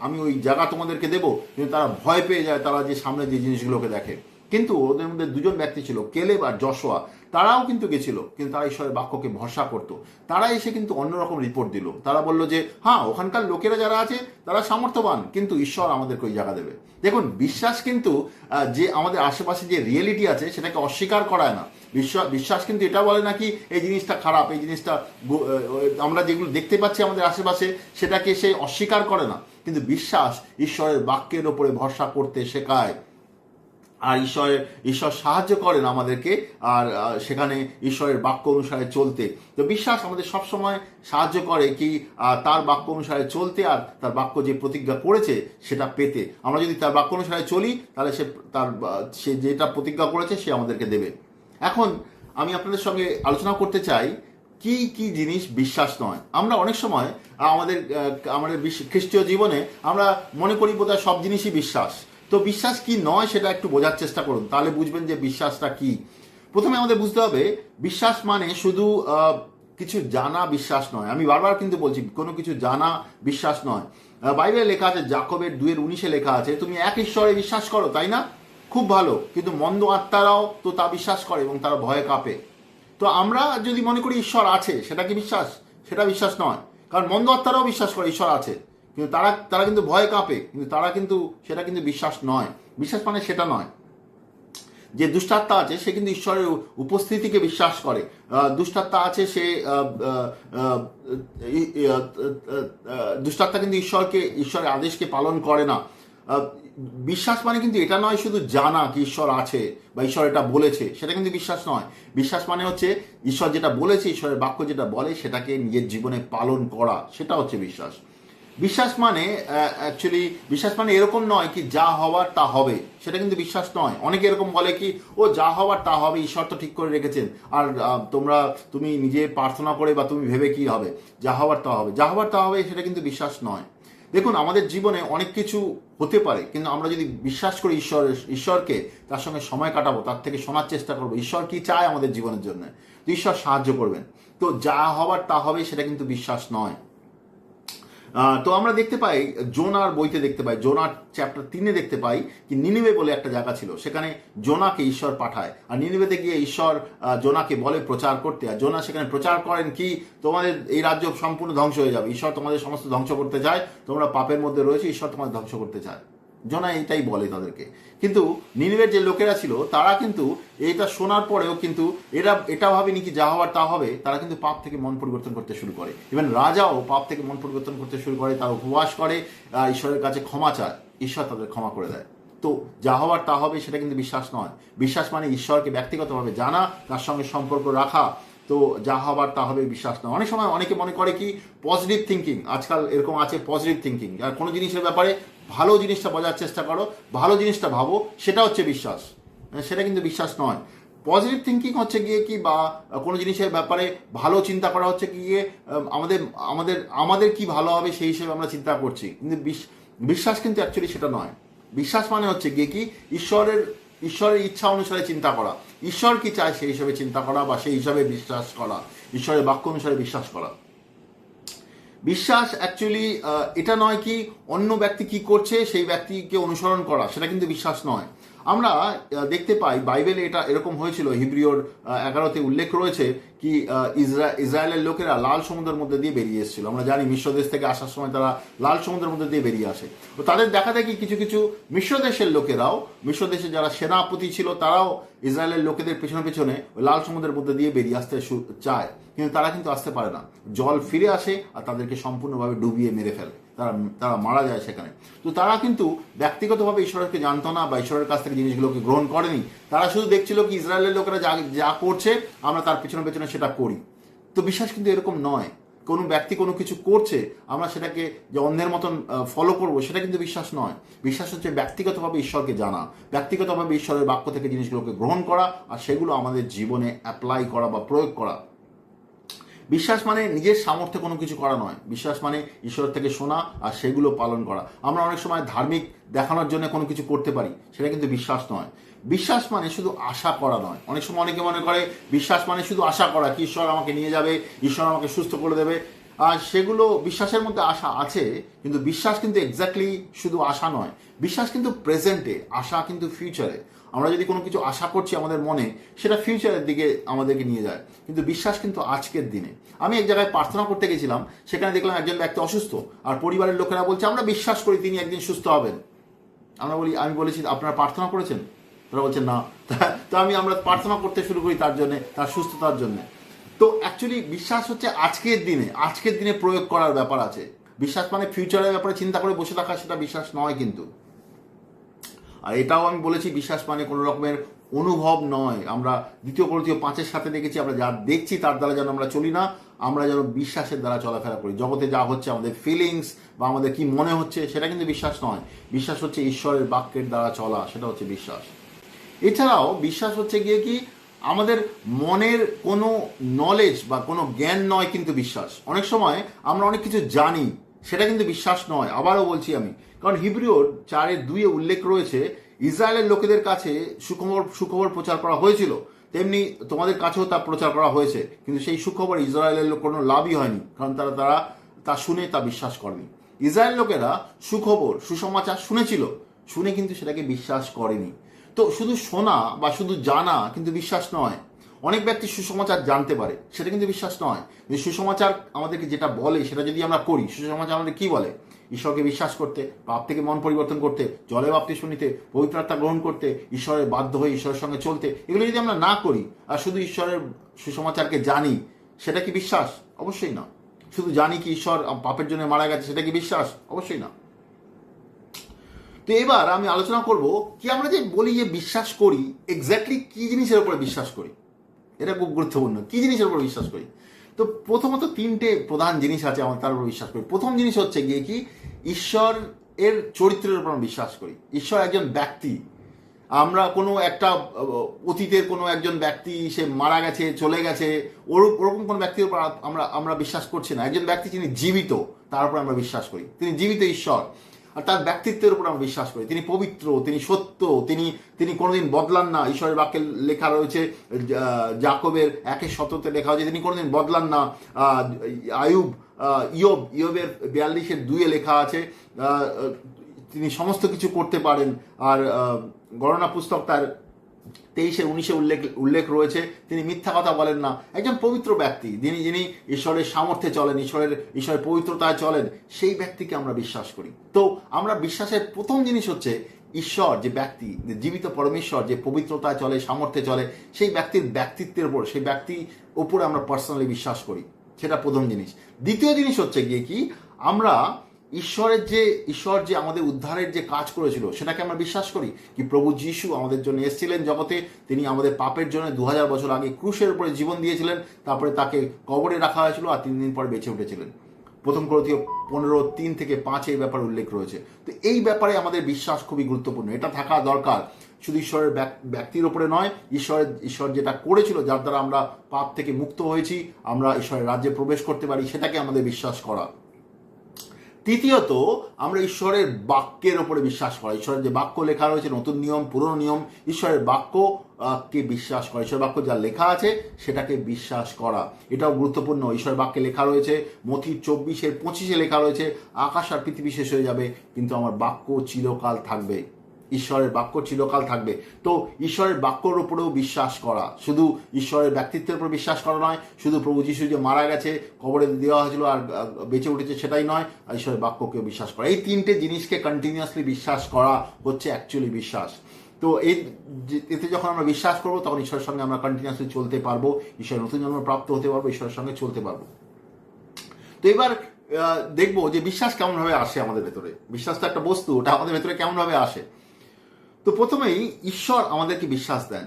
আমি ওই জায়গা তোমাদেরকে দেবো, কিন্তু তারা ভয় পেয়ে যায় তারা যে সামনে যে জিনিসগুলোকে দেখে। কিন্তু ওদের মধ্যে 2 জন ব্যক্তি ছিল, কেলেব আর যশোয়া, তারাও কিন্তু গেছিল, কিন্তু তারা ঈশ্বরের বাক্যকে ভরসা করতো। তারা এসে কিন্তু অন্যরকম রিপোর্ট দিল। তারা বললো যে হ্যাঁ, ওখানকার লোকেরা যারা আছে তারা সামর্থ্যবান, কিন্তু ঈশ্বর আমাদেরকে ওই জায়গা দেবে। দেখুন, বিশ্বাস কিন্তু যে আমাদের আশেপাশে যে রিয়েলিটি আছে সেটাকে অস্বীকার করায় না। বিশ্বাস কিন্তু এটা বলে না কি এই জিনিসটা খারাপ, এই জিনিসটা আমরা যেগুলো দেখতে পাচ্ছি আমাদের আশেপাশে সেটাকে সে অস্বীকার করে না, কিন্তু বিশ্বাস ঈশ্বরের বাক্যের ওপরে ভরসা করতে শেখায়। আর ঈশ্বর সাহায্য করেন আমাদেরকে, আর সেখানে ঈশ্বরের বাক্য অনুসারে চলতে। তো বিশ্বাস আমাদের সবসময় সাহায্য করে কি তার বাক্য অনুসারে চলতে, আর তার বাক্য যে প্রতিজ্ঞা করেছে সেটা পেতে। আমরা যদি তার বাক্য অনুসারে চলি, তাহলে সে যেটা প্রতিজ্ঞা করেছে সে আমাদেরকে দেবে। এখন আমি আপনাদের সঙ্গে আলোচনা করতে চাই কি কি জিনিস বিশ্বাস নয়। আমরা অনেক সময় আমাদের খ্রিস্টীয় জীবনে আমরা মনে করি বোধহয় সব জিনিসই বিশ্বাস। তো বিশ্বাস কি নয় সেটা একটু বোঝার চেষ্টা করুন, তাহলে বুঝবেন যে বিশ্বাসটা কি। প্রথমে আমাদের বুঝতে হবে বিশ্বাস মানে শুধু কিছু জানা বিশ্বাস নয়। আমি বারবার কিন্তু বলছি কোনো কিছু জানা বিশ্বাস নয়। বাইবেলে লেখা আছে, যাকবের 2:19 লেখা আছে, তুমি এক ঈশ্বরে বিশ্বাস করো, তাই না? খুব ভালো, কিন্তু মন্দ আত্মারাও তো তা বিশ্বাস করে এবং তারা ভয়ে কাঁপে। তো আমরা যদি মনে করি ঈশ্বর আছে, সেটা কি বিশ্বাস? সেটা বিশ্বাস নয়, কারণ মন্দ আত্মারাও বিশ্বাস করে ঈশ্বর আছে, কিন্তু তারা কিন্তু ভয় কাঁপে, কিন্তু সেটা কিন্তু বিশ্বাস নয়। বিশ্বাস মানে সেটা নয়। যে দুষ্টাত্মা আছে সে কিন্তু ঈশ্বরের উপস্থিতিকে বিশ্বাস করে। দুষ্টাত্মা আছে, সে দুষ্টাত্মা কিন্তু ঈশ্বরের আদেশকে পালন করে না। বিশ্বাস মানে কিন্তু এটা নয় শুধু জানা কি ঈশ্বর আছে বা ঈশ্বর এটা বলেছে, সেটা কিন্তু বিশ্বাস নয়। বিশ্বাস মানে হচ্ছে ঈশ্বর যেটা বলেছে, ঈশ্বরের বাক্য যেটা বলে সেটাকে নিজের জীবনে পালন করা, সেটা হচ্ছে বিশ্বাস। বিশ্বাস মানে বিশ্বাস মানে এরকম নয় কি যা হওয়ার তা হবে, সেটা কিন্তু বিশ্বাস নয়। অনেকে এরকম বলে কি ও যা হওয়ার তা হবে, ঈশ্বর তো ঠিক করে রেখেছেন, আর তুমি নিজে প্রার্থনা করে বা তুমি ভেবে কি হবে, যা হওয়ার তা হবে, সেটা কিন্তু বিশ্বাস নয়। দেখুন, আমাদের জীবনে অনেক কিছু হতে পারে, কিন্তু আমরা যদি বিশ্বাস করি ঈশ্বরকে, তার সঙ্গে সময় কাটাবো, তার থেকে শোনার চেষ্টা করবো ঈশ্বর কি চায় আমাদের জীবনের জন্য, ঈশ্বর সাহায্য করবেন। তো যা হওয়ার তা হবে সেটা কিন্তু বিশ্বাস নয়। তো আমরা দেখতে পাই জোনার বইতে, দেখতে পাই জোনার চ্যাপ্টার 3 দেখতে পাই কি নিনিবে বলে একটা জায়গা ছিল, সেখানে জোনাকে ঈশ্বর পাঠায়, আর নিনিবেতে গিয়ে ঈশ্বর জোনাকে বলে প্রচার করতে, আর জোনা সেখানে প্রচার করেন কি তোমাদের এই রাজ্য সম্পূর্ণ ধ্বংস হয়ে যাবে, ঈশ্বর তোমাদের সমস্ত ধ্বংস করতে চায়, তোমরা পাপের মধ্যে রয়েছে, ঈশ্বর তোমাদের ধ্বংস করতে চায়। জোনা এটাই বলে তাদেরকে। কিন্তু নিনিবের যে লোকেরা ছিল তারা কিন্তু এটা শোনার পরেও কিন্তু এটা ভাবেনি কি যা হওয়ার তা হবে, তারা কিন্তু পাপ থেকে মন পরিবর্তন করতে শুরু করে। ইভেন রাজাও পাপ থেকে মন পরিবর্তন করতে শুরু করে, তারা উপবাস করে, ঈশ্বরের কাছে ক্ষমা চায়, ঈশ্বর তাদের ক্ষমা করে দেয়। তো যা হওয়ার তা হবে সেটা কিন্তু বিশ্বাস নয়। বিশ্বাস মানে ঈশ্বরকে ব্যক্তিগতভাবে জানা, তার সঙ্গে সম্পর্ক রাখা। তো যা হবার তা হবে বিশ্বাস না। অনেক সময় অনেকে মনে করে কি পজিটিভ থিঙ্কিং, আজকাল এরকম আছে পজিটিভ থিঙ্কিং, আর কোনো জিনিসের ব্যাপারে ভালো জিনিসটা বোঝার চেষ্টা করো, ভালো জিনিসটা ভাবো, সেটা হচ্ছে বিশ্বাস। সেটা কিন্তু বিশ্বাস নয়। পজিটিভ থিঙ্কিং হচ্ছে গিয়ে কি, বা কোনো জিনিসের ব্যাপারে ভালো চিন্তা করা হচ্ছে গিয়ে আমাদের কি ভালো হবে সেই হিসেবে আমরা চিন্তা করছি, কিন্তু বিশ্বাস কিন্তু অ্যাকচুয়ালি সেটা নয়। বিশ্বাস মানে হচ্ছে গিয়ে কি ঈশ্বরের ইচ্ছা অনুসারে চিন্তা করা, ঈশ্বর কি চায় সেই হিসাবে চিন্তা করা, বা সেই হিসাবে বিশ্বাস করা, ঈশ্বরের বাক্য অনুসারে বিশ্বাস করা। বিশ্বাস অ্যাকচুয়ালি এটা নয় কি অন্য ব্যক্তি কি করছে সেই ব্যক্তিকে অনুসরণ করা, সেটা কিন্তু বিশ্বাস নয়। আমরা দেখতে পাই বাইবেলে এটা এরকম হয়েছিল, হিব্রিয়র 11-তে উল্লেখ রয়েছে কি ইসরায়েলের লোকেরা লাল সমুদ্রের মধ্যে দিয়ে বেরিয়ে এসেছিল। আমরা জানি মিশ্র দেশ থেকে আসার সময় তারা লাল সমুদ্রের মধ্যে দিয়ে বেরিয়ে আসে। তো তাদের দেখা দেখি কিছু কিছু মিশ্র দেশের লোকেরাও, মিশ্র দেশে যারা সেনাপতি ছিল তারাও ইসরায়েলের লোকেদের পেছনে পেছনে ওই লাল সমুদ্রের মধ্যে দিয়ে বেরিয়ে আসতে চায়, কিন্তু তারা কিন্তু আসতে পারে না। জল ফিরে আসে আর তাদেরকে সম্পূর্ণভাবে ডুবিয়ে মেরে ফেলে, তারা মারা যায় সেখানে। তো তারা কিন্তু ব্যক্তিগতভাবে ঈশ্বরকে জানতো না বা ঈশ্বরের কাছ থেকে জিনিসগুলোকে গ্রহণ করেনি। তারা শুধু দেখছিল কি ইসরায়েলের লোকেরা যা করছে আমরা তার পেছনে পেছনে সেটা করি। তো বিশ্বাস কিন্তু এরকম নয়। কোনো ব্যক্তি কোনো কিছু করছে আমরা সেটাকে যে অন্যের মতন ফলো করবো, সেটা কিন্তু বিশ্বাস নয়। বিশ্বাস হচ্ছে ব্যক্তিগতভাবে ঈশ্বরকে জানা, ব্যক্তিগতভাবে ঈশ্বরের বাক্য থেকে জিনিসগুলোকে গ্রহণ করা আর সেগুলো আমাদের জীবনে অ্যাপ্লাই করা বা প্রয়োগ করা। বিশ্বাস মানে নিজের সামর্থ্যে কোনো কিছু করা নয়। বিশ্বাস মানে ঈশ্বর থেকে শোনা আর সেগুলো পালন করা। আমরা অনেক সময় ধার্মিক দেখানোর জন্য কোনো কিছু করতে পারি, সেটা কিন্তু বিশ্বাস নয়। বিশ্বাস মানে শুধু আশা করা নয়। অনেক সময় অনেকে মনে করে বিশ্বাস মানে শুধু আশা করা, কি ঈশ্বর আমাকে নিয়ে যাবে, ঈশ্বর আমাকে সুস্থ করে দেবে। আর সেগুলো বিশ্বাসের মধ্যে আশা আছে, কিন্তু বিশ্বাস কিন্তু এক্স্যাক্টলি শুধু আশা নয়। বিশ্বাস কিন্তু প্রেজেন্টে, আশা কিন্তু ফিউচারে। আমরা যদি কোনো কিছু আশা করছি আমাদের মনে, সেটা ফিউচারের দিকে আমাদেরকে নিয়ে যায়, কিন্তু বিশ্বাস কিন্তু আজকের দিনে। আমি এক জায়গায় প্রার্থনা করতে গেছিলাম, সেখানে দেখলাম একজন ব্যক্তি অসুস্থ আর পরিবারের লোকেরা বলছে আমরা বিশ্বাস করি তিনি একদিন সুস্থ হবেন। আমি বলেছি আপনারা প্রার্থনা করেছেন? তারা বলছেন না। তো আমরা প্রার্থনা করতে শুরু করি তার জন্য, তার সুস্থতার জন্য। তো অ্যাকচুয়ালি বিশ্বাস হচ্ছে আজকের দিনে প্রয়োগ করার ব্যাপার আছে। বিশ্বাস মানে ফিউচারের ব্যাপারে চিন্তা করে বসে থাকা, সেটা বিশ্বাস নয় কিন্তু। আর এটাও আমি বলেছি, বিশ্বাস মানে কোনো রকমের অনুভব নয়। আমরা 2 কোরিন্থীয় 5-এর সাথে দেখেছি, আমরা যা দেখছি তার দ্বারা যেন আমরা চলি না, আমরা যেন বিশ্বাসের দ্বারা চলাফেরা করি। জগতে যা হচ্ছে, আমাদের ফিলিংস বা আমাদের কি মনে হচ্ছে, সেটা কিন্তু বিশ্বাস নয়। বিশ্বাস হচ্ছে ঈশ্বরের বাক্যের দ্বারা চলা, সেটা হচ্ছে বিশ্বাস। এছাড়াও বিশ্বাস হচ্ছে গিয়ে কি আমাদের মনের কোনো নলেজ বা কোনো জ্ঞান নয় কিন্তু বিশ্বাস। অনেক সময় আমরা অনেক কিছু জানি, সেটা কিন্তু বিশ্বাস নয়। আবারও বলছি আমি, কারণ হিব্রিয়র 4:2 উল্লেখ রয়েছে ইসরায়েলের লোকেদের কাছে সুখবর প্রচার করা হয়েছিল, তেমনি তোমাদের কাছেও তা প্রচার করা হয়েছে, কিন্তু সেই সুখবর ইসরায়েলের কোনো লাভই হয়নি, কারণ তারা তা শুনে তা বিশ্বাস করেনি। ইসরায়েল লোকেরা সুসমাচার শুনে কিন্তু সেটাকে বিশ্বাস করেনি। তো শুধু শোনা বা শুধু জানা কিন্তু বিশ্বাস নয়। অনেক ব্যক্তি সুসমাচার জানতে পারে, সেটা কিন্তু বিশ্বাস নয়। সুসমাচার আমাদেরকে যেটা বলে সেটা যদি আমরা করি, সুসমাচার আমাদের কি বলে? ঈশ্বরকে বিশ্বাস করতে, পাপ থেকে মন পরিবর্তন করতে, জলে বাপ্তিস্ম নিতে, পবিত্র আত্মা গ্রহণ করতে, ঈশ্বরের বাধ্য হয়ে ঈশ্বরের সঙ্গে চলতে। এগুলো যদি আমরা না করি আর শুধু ঈশ্বরের সুসমাচারকে জানি, সেটা কি বিশ্বাস? অবশ্যই না। শুধু জানি কি ঈশ্বর পাপের জন্য মারা গেছে, সেটা কি বিশ্বাস? অবশ্যই না। তো এবার আমি আলোচনা করব কি আমরা যে বলি যে বিশ্বাস করি, এক্স্যাক্টলি কি জিনিসের উপরে বিশ্বাস করি। এটা খুব গুরুত্বপূর্ণ, কি জিনিসের উপর বিশ্বাস করি। তো প্রথমত 3টে প্রধান জিনিস আছে আমরা তার উপর বিশ্বাস করি। প্রথম জিনিস হচ্ছে গিয়ে কি ঈশ্বর এর চরিত্রের উপর বিশ্বাস করি। ঈশ্বর একজন ব্যক্তি। আমরা কোনো একটা অতীতের কোনো একজন ব্যক্তি, সে মারা গেছে, চলে গেছে, ওরকম কোনো ব্যক্তির উপর আমরা বিশ্বাস করছি না। একজন ব্যক্তি যিনি জীবিত, তার উপর আমরা বিশ্বাস করি। তিনি জীবিত ঈশ্বর, আর তার ব্যক্তিত্বের উপর আমরা বিশ্বাস করি। তিনি পবিত্র, তিনি সত্য, তিনি কোনোদিন বদলান না। ঈশ্বরের বাক্যে লেখা রয়েছে, যাকবের 1:17 লেখা হয়েছে তিনি কোনোদিন বদলান না। ইয়োবের 42:2 লেখা আছে তিনি সমস্ত কিছু করতে পারেন। আর গণনা পুস্তক তার 23:19 উল্লেখ রয়েছে তিনি মিথ্যা কথা বলেন না। একজন পবিত্র ব্যক্তি, যিনি ঈশ্বরের সামর্থ্যে চলেন, ঈশ্বরের পবিত্রতায় চলেন, সেই ব্যক্তিকে আমরা বিশ্বাস করি। তো আমরা বিশ্বাসের প্রথম জিনিস হচ্ছে ঈশ্বর যে ব্যক্তি, জীবিত পরমেশ্বর যে পবিত্রতায় চলে, সামর্থ্যে চলে, সেই ব্যক্তির ব্যক্তিত্বের উপর, সেই ব্যক্তির উপরে আমরা পার্সোনালি বিশ্বাস করি। সেটা প্রথম জিনিস। দ্বিতীয় জিনিস হচ্ছে গিয়ে কি আমরা ঈশ্বর যে আমাদের উদ্ধারের যে কাজ করেছিল, সেটাকে আমরা বিশ্বাস করি। কি প্রভু যিশু আমাদের জন্য এসেছিলেন জগতে, তিনি আমাদের পাপের জন্য 2000 বছর আগে ক্রুশের উপরে জীবন দিয়েছিলেন, তারপরে তাকে কবরে রাখা হয়েছিল আর 3 দিন পর বেঁচে উঠেছিলেন। 1 কোরিন্থীয় 15:3-5 এই ব্যাপারে উল্লেখ রয়েছে। তো এই ব্যাপারে আমাদের বিশ্বাস খুবই গুরুত্বপূর্ণ, এটা থাকা দরকার। শুধু ঈশ্বরের ব্যক্তির উপরে নয়, ঈশ্বর যেটা করেছিল, যার দ্বারা আমরা পাপ থেকে মুক্ত হয়েছি, আমরা ঈশ্বরের রাজ্যে প্রবেশ করতে পারি, সেটাকে আমাদের বিশ্বাস করা। তৃতীয়ত আমরা ঈশ্বরের বাক্যের উপরে বিশ্বাস করা। ঈশ্বরের যে বাক্য লেখা রয়েছে, নতুন নিয়ম, পুরনো নিয়ম, ঈশ্বরের বাক্যকে বিশ্বাস করা। ঈশ্বরের বাক্য যা লেখা আছে সেটাকে বিশ্বাস করা, এটাও গুরুত্বপূর্ণ। ঈশ্বরের বাক্যে লেখা রয়েছে, মথি 24:25 লেখা রয়েছে, আকাশ আর পৃথিবী শেষ হয়ে যাবে কিন্তু আমার বাক্য চিরকাল থাকবে। ঈশ্বরের বাক্য চিরকাল থাকবে। তো ঈশ্বরের বাক্যর উপরেও বিশ্বাস করা, শুধু ঈশ্বরের ব্যক্তিত্বের উপর বিশ্বাস করা নয়, শুধু প্রভু যিশু যে মারা গেছে, কবরে দেওয়া হয়েছিল আর বেঁচে উঠেছে সেটাই নয়, আর ঈশ্বরের বাক্যকেও বিশ্বাস করা। এই তিনটে জিনিসকে কন্টিনিউয়াসলি বিশ্বাস করা হচ্ছে অ্যাকচুয়ালি বিশ্বাস। তো এতে যখন আমরা বিশ্বাস করবো তখন ঈশ্বরের সঙ্গে আমরা কন্টিনিউয়াসলি চলতে পারবো, ঈশ্বরের নতুন জন্ম প্রাপ্ত হতে পারবো, ঈশ্বরের সঙ্গে চলতে পারবো। তো এবার দেখবো যে বিশ্বাস কেমনভাবে আসে আমাদের ভেতরে। বিশ্বাস তো একটা বস্তু, ওটা আমাদের ভেতরে কেমনভাবে আসে। তো প্রথমেই ঈশ্বর আমাদেরকে বিশ্বাস দেন।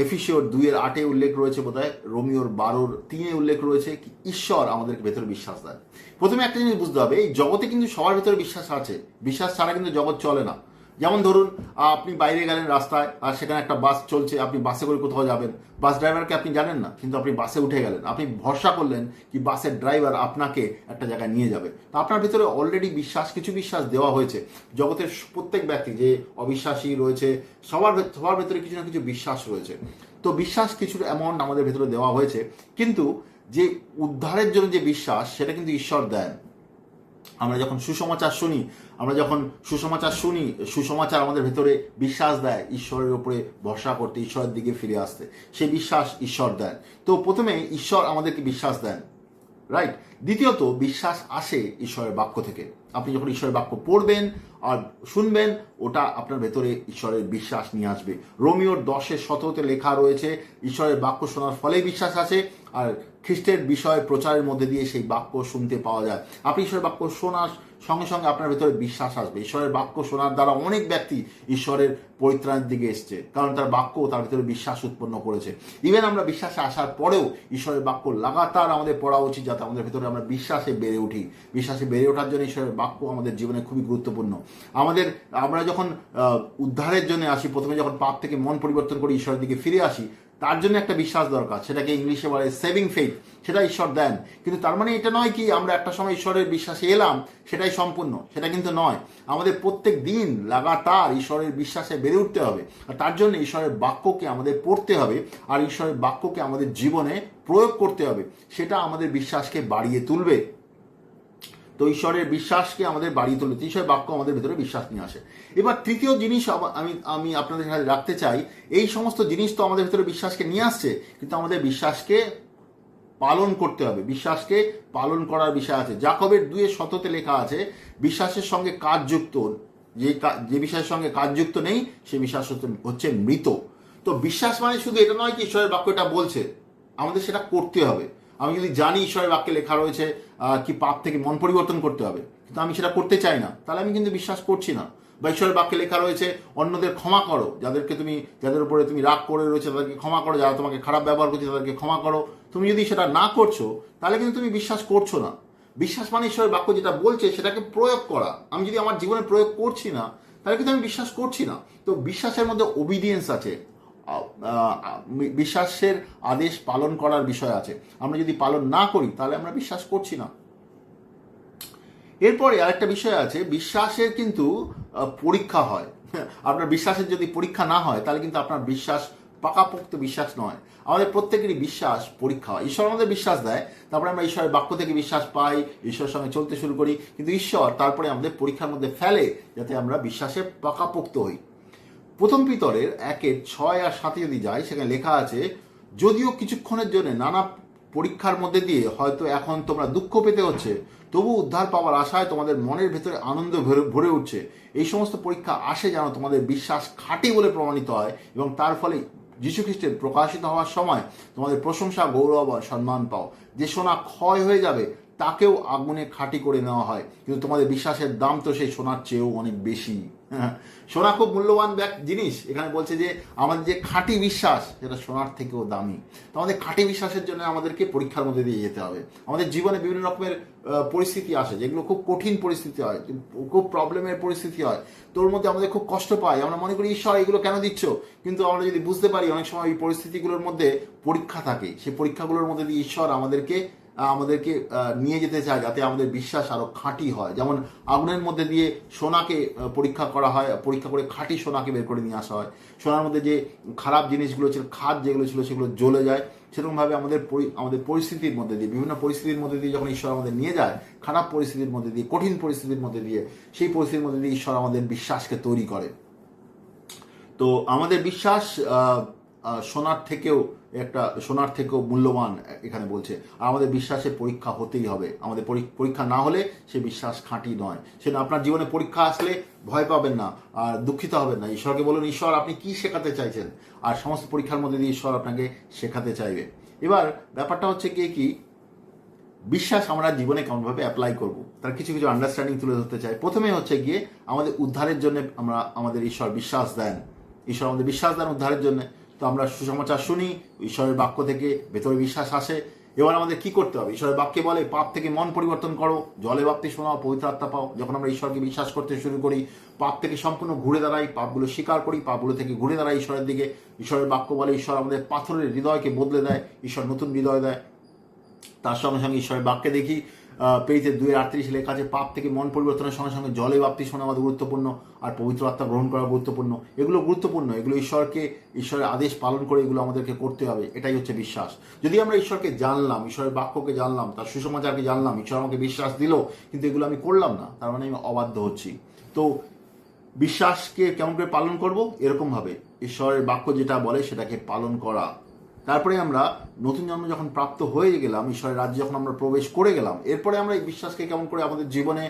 এফিসিওর 2:8 উল্লেখ রয়েছে, বোধহয় রোমিওর 12:3 উল্লেখ রয়েছে কি ঈশ্বর আমাদেরকে ভেতরে বিশ্বাস দেন। প্রথমে একটা জিনিস বুঝতে হবে, এই জগতে কিন্তু সবার ভেতরে বিশ্বাস আছে, বিশ্বাস ছাড়া কিন্তু জগৎ চলে না। যেমন ধরুন, আপনি বাইরে গেলেন রাস্তায়, আর সেখানে একটা বাস চলছে, আপনি বাসে করে কোথাও যাবেন, বাস ড্রাইভারকে আপনি জানেন না, কিন্তু আপনি বাসে উঠে গেলেন, আপনি ভরসা করলেন কি বাসের ড্রাইভার আপনাকে একটা জায়গায় নিয়ে যাবে। তো আপনার ভিতরে অলরেডি বিশ্বাস, কিছু বিশ্বাস দেওয়া হয়েছে। জগতের প্রত্যেক ব্যক্তি যে অবিশ্বাসী রয়েছে, সবার ভেতরে কিছু না কিছু বিশ্বাস রয়েছে। তো বিশ্বাস কিছু অ্যামাউন্ট আমাদের ভেতরে দেওয়া হয়েছে, কিন্তু যে উদ্ধারের জন্য যে বিশ্বাস, সেটা কিন্তু ঈশ্বর দেন। আমরা যখন সুসমাচার শুনি, সুসমাচার আমাদের ভেতরে বিশ্বাস দেয় ঈশ্বরের উপরে ভরসা করতে, ঈশ্বরের দিকে ফিরে আসতে, সেই বিশ্বাস ঈশ্বর দেন। তো প্রথমে ঈশ্বর আমাদেরকে বিশ্বাস দেন, রাইট। দ্বিতীয়ত, বিশ্বাস আসে ঈশ্বরের বাক্য থেকে। আপনি যখন ঈশ্বরের বাক্য পড়বেন আর শুনবেন, ওটা আপনার ভেতরে ঈশ্বরের বিশ্বাস নিয়ে আসবে। রোমিওর 10:17 লেখা রয়েছে, ঈশ্বরের বাক্য শোনার ফলেই বিশ্বাস আছে, আর খ্রিস্টের বিষয় প্রচারের মধ্যে দিয়ে সেই বাক্য শুনতে পাওয়া যায়। আপনি ঈশ্বরের বাক্য শোনার সঙ্গে সঙ্গে আপনার ভেতরে বিশ্বাস আসবে। ঈশ্বরের বাক্য শোনার দ্বারা অনেক ব্যক্তি ঈশ্বরের পরিত্রাণের দিকে এসছে, কারণ তার বাক্য তার ভেতরে বিশ্বাস উৎপন্ন করেছে। ইভেন আমরা বিশ্বাসে আসার পরেও ঈশ্বরের বাক্য লাগাতার আমাদের পড়া উচিত, যাতে আমাদের ভেতরে আমরা বিশ্বাসে বেড়ে উঠি। বিশ্বাসে বেড়ে ওঠার জন্য ঈশ্বরের বাক্য আমাদের জীবনে খুবই গুরুত্বপূর্ণ। আমরা যখন উদ্ধারের জন্য আসি, প্রথমে যখন পাপ থেকে মন পরিবর্তন করে ঈশ্বরের দিকে ফিরে আসি, তার জন্য একটা বিশ্বাস দরকার, সেটাকে ইংলিশে বলে সেভিং ফেথ। সেটা ঈশ্বর দেন, কিন্তু তার মানে এটা নয় কি আমরা একটা সময় ঈশ্বরের বিশ্বাসে এলাম সেটাই সম্পূর্ণ, সেটা কিন্তু নয়। আমাদের প্রত্যেক দিন লাগাতার ঈশ্বরের বিশ্বাসে বেড়ে উঠতে হবে, আর তার জন্য ঈশ্বরের বাক্যকে আমাদের পড়তে হবে, আর ঈশ্বরের বাক্যকে আমাদের জীবনে প্রয়োগ করতে হবে। সেটা আমাদের বিশ্বাসকে বাড়িয়ে তুলবে। তো ঈশ্বরের বিশ্বাসকে আমাদের বাড়িয়ে তুলতে ঈশ্বরের বাক্য আমাদের ভেতরে বিশ্বাস নিয়ে আসে। এবার তৃতীয় জিনিস আমি আপনাদের সাথে রাখতে চাই, এই সমস্ত জিনিস তো আমাদের ভেতরে বিশ্বাসকে নিয়ে আসছে, কিন্তু আমাদের বিশ্বাসকে পালন করতে হবে। বিশ্বাসকে পালন করার বিষয় আছে। যাকবের 2:17 লেখা আছে, বিশ্বাসের সঙ্গে কাজ যুক্ত, যে বিশ্বাসের সঙ্গে কাজ যুক্ত নেই সে বিশ্বাস হচ্ছে মৃত। তো বিশ্বাস মানে শুধু এটা নয় কি ঈশ্বরের বাক্যটা বলছে, আমাদের সেটা করতে হবে। আমি যদি জানি ঈশ্বরের বাক্যে লেখা রয়েছে কি পাপ থেকে মন পরিবর্তন করতে হবে, কিন্তু আমি সেটা করতে চাই না, তাহলে আমি কিন্তু বিশ্বাস করছি না। বা ঈশ্বরের বাক্যে লেখা রয়েছে অন্যদের ক্ষমা করো, যাদের উপরে তুমি রাগ করে রয়েছে তাদেরকে ক্ষমা করো, যারা তোমাকে খারাপ ব্যবহার করছে তাদেরকে ক্ষমা করো। তুমি যদি সেটা না করছো, তাহলে কিন্তু তুমি বিশ্বাস করছো না। বিশ্বাস মানে ঈশ্বরের বাক্য যেটা বলছে সেটাকে প্রয়োগ করা। আমি যদি আমার জীবনে প্রয়োগ করছি না, তাহলে কিন্তু আমি বিশ্বাস করছি না। তো বিশ্বাসের মধ্যে ওবিডিয়েন্স আছে, বিশ্বাসের আদেশ পালন করার বিষয় আছে। আমরা যদি পালন না করি তাহলে আমরা বিশ্বাস করছি না। এরপরে আরেকটা বিষয় আছে, বিশ্বাসের কিন্তু পরীক্ষা হয়। আপনার বিশ্বাসের যদি পরীক্ষা না হয়, তাহলে কিন্তু আপনার বিশ্বাস পাকাপোক্ত বিশ্বাস নয়। আমাদের প্রত্যেকেরই বিশ্বাস পরীক্ষা হয়। ঈশ্বর আমাদের বিশ্বাস দেয়, তারপরে আমরা ঈশ্বরের বাক্য থেকে বিশ্বাস পাই, ঈশ্বরের সঙ্গে চলতে শুরু করি, কিন্তু ঈশ্বর তারপরে আমাদের পরীক্ষার মধ্যে ফেলে, যাতে আমরা বিশ্বাসে পাকাপোক্ত হই। প্রথম পিতরের 1:6 আর 7 যদি যাই, সেখানে লেখা আছে, যদিও কিছুক্ষণের জন্য নানা পরীক্ষার মধ্যে দিয়ে হয়তো এখন তোমরা দুঃখ পেতে হচ্ছে, তবু উদ্ধার পাওয়ার আশায় তোমাদের মনের ভেতরে আনন্দ ভরে উঠছে। এই সমস্ত পরীক্ষা আসে যেন তোমাদের বিশ্বাস খাঁটি বলে প্রমাণিত হয়, এবং তার ফলে যীশু খ্রিস্টের প্রকাশিত হওয়ার সময় তোমাদের প্রশংসা, গৌরব আর সম্মান পাও। যে সোনা ক্ষয় হয়ে যাবে তাকেও আগুনে খাঁটি করে নেওয়া হয়, কিন্তু তোমাদের বিশ্বাসের দাম তো সেই সোনার চেয়েও অনেক বেশি। সোনা খুব মূল্যবান জিনিস। এখানে বলছে যে আমাদের যে খাঁটি বিশ্বাস, সেটা সোনার থেকেও দামি। তো আমাদের খাঁটি বিশ্বাসের জন্য আমাদেরকে পরীক্ষার মধ্যে দিয়ে যেতে হবে। আমাদের জীবনে বিভিন্ন রকমের পরিস্থিতি আসে, যেগুলো খুব কঠিন পরিস্থিতি হয়, খুব প্রবলেমের পরিস্থিতি হয়। তোর মধ্যে আমাদের খুব কষ্ট পাই, আমরা মনে করি ঈশ্বর এগুলো কেন দিচ্ছ, কিন্তু আমরা যদি বুঝতে পারি অনেক সময় এই পরিস্থিতিগুলোর মধ্যে পরীক্ষা থাকে, সেই পরীক্ষাগুলোর মধ্যে দিয়ে ঈশ্বর আমাদেরকে নিয়ে যেতে চায়, যাতে আমাদের বিশ্বাস আরো খাঁটি হয়। যেমন আগুনের মধ্যে দিয়ে সোনাকে পরীক্ষা করা হয়, পরীক্ষা করে খাঁটি সোনাকে বের করে নিয়ে আসা হয়। সোনার মধ্যে যে খারাপ জিনিসগুলো ছিল, খাদ যেগুলো ছিল, সেগুলো জ্বলে যায়, সেরকমভাবে আমাদের পরিস্থিতির মধ্যে দিয়ে, বিভিন্ন পরিস্থিতির মধ্যে দিয়ে যখন ঈশ্বর আমাদের নিয়ে যায়, খারাপ পরিস্থিতির মধ্যে দিয়ে, কঠিন পরিস্থিতির মধ্যে দিয়ে, সেই পরিস্থিতির মধ্যে দিয়ে ঈশ্বর আমাদের বিশ্বাসকে তৈরি করে। তো আমাদের বিশ্বাস সোনার থেকেও মূল্যবান এখানে বলছে। আর আমাদের বিশ্বাসের পরীক্ষা হতেই হবে। আমাদের পরীক্ষা না হলে সে বিশ্বাস খাঁটি নয়। সেটা আপনার জীবনে পরীক্ষা আসলে ভয় পাবেন না আর দুঃখিত হবেন না। ঈশ্বরকে বলুন, ঈশ্বর আপনি কি শেখাতে চাইছেন, আর সমস্ত পরীক্ষার মধ্যে দিয়ে ঈশ্বর আপনাকে শেখাতে চাইবে। এবার ব্যাপারটা হচ্ছে কি বিশ্বাস আমরা জীবনে কেমনভাবে অ্যাপ্লাই করব, তার কিছু কিছু আন্ডারস্ট্যান্ডিং তুলে ধরতে চাই। প্রথমে হচ্ছে গিয়ে আমাদের উদ্ধারের জন্য আমাদের ঈশ্বর বিশ্বাস দেন। ঈশ্বর আমাদের বিশ্বাস দেন উদ্ধারের জন্য। তো আমরা সুসমাচার শুনি, ঈশ্বরের বাক্য থেকে ভেতরে বিশ্বাস আসে। এবার আমাদের কি করতে হবে? ঈশ্বরের বাক্যে বলে পাপ থেকে মন পরিবর্তন করো, জলে বাপ্তিস্ম নাও, পবিত্র আত্মা পাও। যখন আমরা ঈশ্বরকে বিশ্বাস করতে শুরু করি, পাপ থেকে সম্পূর্ণ ঘুরে দাঁড়াই, পাপগুলো স্বীকার করি, পাপগুলো থেকে ঘুরে দাঁড়াই ঈশ্বরের দিকে। ঈশ্বরের বাক্য বলে ঈশ্বর আমাদের পাথরের হৃদয়কে বদলে দেয়, ঈশ্বর নতুন হৃদয় দেয়। তার সঙ্গে সঙ্গে ঈশ্বরের বাক্যে দেখি পেজে 2:38 লেখা আছে, পাপ থেকে মন পরিবর্তনের সঙ্গে সঙ্গে জলে বাপ্তিস্ম নেওয়া গুরুত্বপূর্ণ, আর পবিত্র আত্মা গ্রহণ করা গুরুত্বপূর্ণ। এগুলো গুরুত্বপূর্ণ, এগুলো ঈশ্বরের আদেশ পালন করে এগুলো আমাদেরকে করতে হবে। এটাই হচ্ছে বিশ্বাস। যদি আমরা ঈশ্বরকে জানলাম, ঈশ্বরের বাক্যকে জানলাম, তার সুসমাচারকে জানলাম, ঈশ্বর আমাকে বিশ্বাস দিল, কিন্তু এগুলো আমি করলাম না, তার মানে আমি অবাধ্য হচ্ছি। তো বিশ্বাসকে কেমন করে পালন করব? এরকমভাবে ঈশ্বরের বাক্য যেটা বলে সেটাকে পালন করা। তারপরে আমরা নতুন জন্ম যখন প্রাপ্ত হয়ে গেলাম, ঈশ্বরের রাজ্যে যখন আমরা প্রবেশ করে গেলাম, এরপরে আমরা এই বিশ্বাসকে কেমন করে আমাদের জীবনে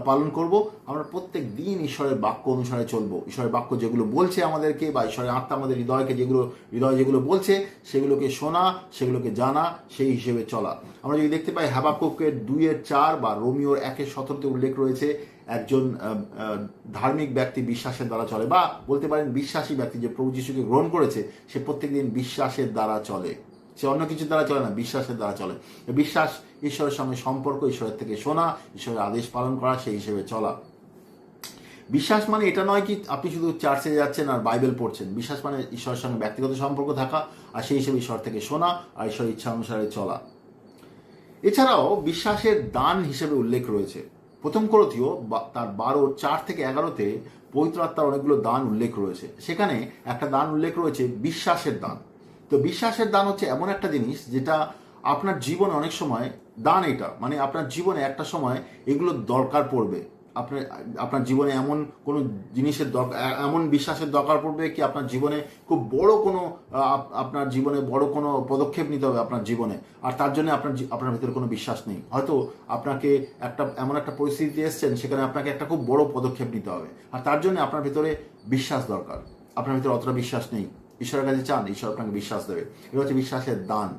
পালন করব? আমরা প্রত্যেক দিন ঈশ্বরের বাক্য অনুসারে চলবো। ঈশ্বরের বাক্য যেগুলো বলছে আমাদেরকে, বা ঈশ্বরের আত্মা আমাদের হৃদয় যেগুলো বলছে, সেগুলোকে শোনা, সেগুলোকে জানা, সেই হিসেবে চলা। আমরা যদি দেখতে পাই হাবাকুকের 2:4 বা রোমিওর 1:17 উল্লেখ রয়েছে, একজন ধার্মিক ব্যক্তি বিশ্বাসের দ্বারা চলে, বা বলতে পারেন বিশ্বাসী ব্যক্তি যে প্রভু যিশুকে গ্রহণ করেছে, সে প্রত্যেকদিন বিশ্বাসের দ্বারা চলে। সে অন্য কিছুর দ্বারা চলে না, বিশ্বাসের দ্বারা চলে। বিশ্বাস ঈশ্বরের সঙ্গে সম্পর্ক, ঈশ্বরের থেকে শোনা, ঈশ্বরের আদেশ পালন করা, সেই হিসেবে চলা। বিশ্বাস মানে এটা নয় কি আপনি শুধু চার্চে যাচ্ছেন আর বাইবেল পড়ছেন। বিশ্বাস মানে ঈশ্বরের সঙ্গে ব্যক্তিগত সম্পর্ক থাকা, আর সেই হিসেবে ঈশ্বর থেকে শোনা, আর ঈশ্বরের ইচ্ছা অনুসারে চলা। এছাড়াও বিশ্বাসের দান হিসেবে উল্লেখ রয়েছে। প্রথম কোরিন্থীয় তার 12:4-11 পবিত্র আত্মার অনেকগুলো দান উল্লেখ রয়েছে। সেখানে একটা দান উল্লেখ রয়েছে আপনার দান। তো বিশ্বাসের দান হচ্ছে এমন একটা জিনিস যেটা আপনার জীবনে অনেক সময় দান, এটা মানে আপনার জীবনে একটা সময় এগুলো দরকার পড়বে। আপনার জীবনে এমন কোনো জিনিসের দরকার, এমন বিশ্বাসের দরকার পড়বে কি আপনার জীবনে খুব আপনার জীবনে বড় কোনো পদক্ষেপ নিতে হবে আপনার জীবনে, আর তার জন্য আপনার ভিতরে কোনো বিশ্বাস নেই। হয়তো আপনাকে এমন একটা পরিস্থিতিতে এসছেন, সেখানে আপনাকে একটা খুব বড় পদক্ষেপ নিতে হবে, আর তার জন্য আপনার ভিতরে বিশ্বাস দরকার। আপনার ভিতরে অতটা বিশ্বাস নেই, ঈশ্বরের কাছে চান, ঈশ্বর আপনাকে বিশ্বাস দেবে। এটা হচ্ছে বিশ্বাসের দান।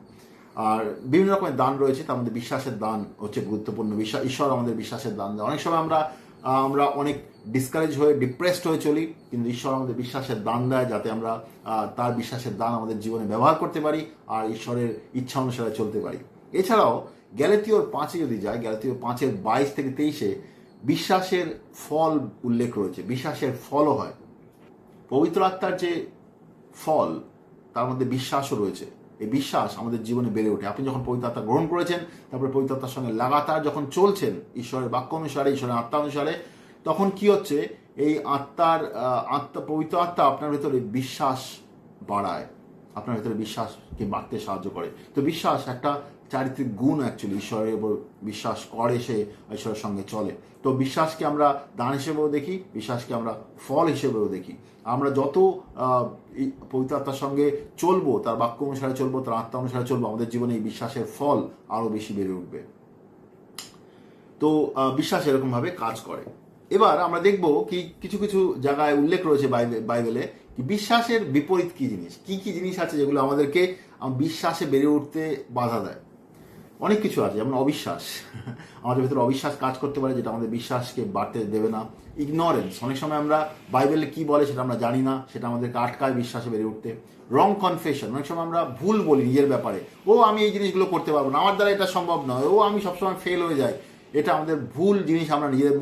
আর বিভিন্ন রকমের দান রয়েছে, তার মধ্যে বিশ্বাসের দান হচ্ছে গুরুত্বপূর্ণ। ঈশ্বর আমাদের বিশ্বাসের দান দেয়। অনেক সময় আমরা অনেক ডিসকারেজ হয়ে, ডিপ্রেসড হয়ে চলি, কিন্তু ঈশ্বর আমাদের বিশ্বাসের দান দেয়, যাতে আমরা তার বিশ্বাসের দান আমাদের জীবনে ব্যবহার করতে পারি, আর ঈশ্বরের ইচ্ছা অনুসারে চলতে পারি। এছাড়াও গ্যালাতীয়র 5 যদি যায়, গ্যালাতীয় 5:22-23 বিশ্বাসের ফল উল্লেখ রয়েছে। বিশ্বাসের ফলও হয়। পবিত্র আত্মার যে ফল, তার মধ্যে বিশ্বাসও রয়েছে। এই বিশ্বাস আমাদের জীবনে বেড়ে ওঠে। আপনি যখন পবিত্র আত্মা গ্রহণ করেছেন, তারপরে পবিত্র আত্মার সঙ্গে লাগাতার যখন চলছেন ঈশ্বরের বাক্য অনুসারে, ঈশ্বরের আত্মা অনুসারে, তখন কি হচ্ছে? এই পবিত্র আত্মা আপনার ভিতরে বিশ্বাস বাড়ায়, আপনার ভিতরে বিশ্বাসকে বাড়তে সাহায্য করে। তো বিশ্বাস একটা চারিত্রিক গুণ অ্যাকচুয়ালি। ঈশ্বরের উপর বিশ্বাস করে সে ঈশ্বরের সঙ্গে চলে। তো বিশ্বাসকে আমরা দান হিসেবেও দেখি, বিশ্বাসকে আমরা ফল হিসেবেও দেখি। আমরা যত পবিত্র আত্মার সঙ্গে চলবো, তার বাক্য অনুসারে চলবো, তার আত্মা অনুসারে চলবো, আমাদের জীবনে এই বিশ্বাসের ফল আরো বেশি বেড়ে উঠবে। তো বিশ্বাস এরকমভাবে কাজ করে। এবার আমরা দেখব কি কিছু কিছু জায়গায় উল্লেখ রয়েছে বাইবেলে, কি বিশ্বাসের বিপরীত কি জিনিস, কি জিনিস আছে যেগুলো আমাদেরকে বিশ্বাসে বেড়ে উঠতে বাধা দেয়। অনেক কিছু আছে, যেমন অবিশ্বাস। আমাদের ভিতরে অবিশ্বাস কাজ করতে পারে, যেটা আমাদের বিশ্বাসকে বাড়তে দেবে না। ইগনোরেন্স, অনেক সময় আমরা বাইবেলে কি বলে সেটা আমরা জানি না, সেটা আমাদেরকে আটকায় বিশ্বাসে বেড়ে উঠতে। রং কনফেশন, অনেক সময় আমরা ভুল বলি নিজের ব্যাপারে, আমি এই জিনিসগুলো করতে পারবো না, আমার দ্বারা এটা সম্ভব নয়, আমি সবসময় ফেল হয়ে যাই। এটা আমাদের ভুল জিনিস, আমরা নিজেদের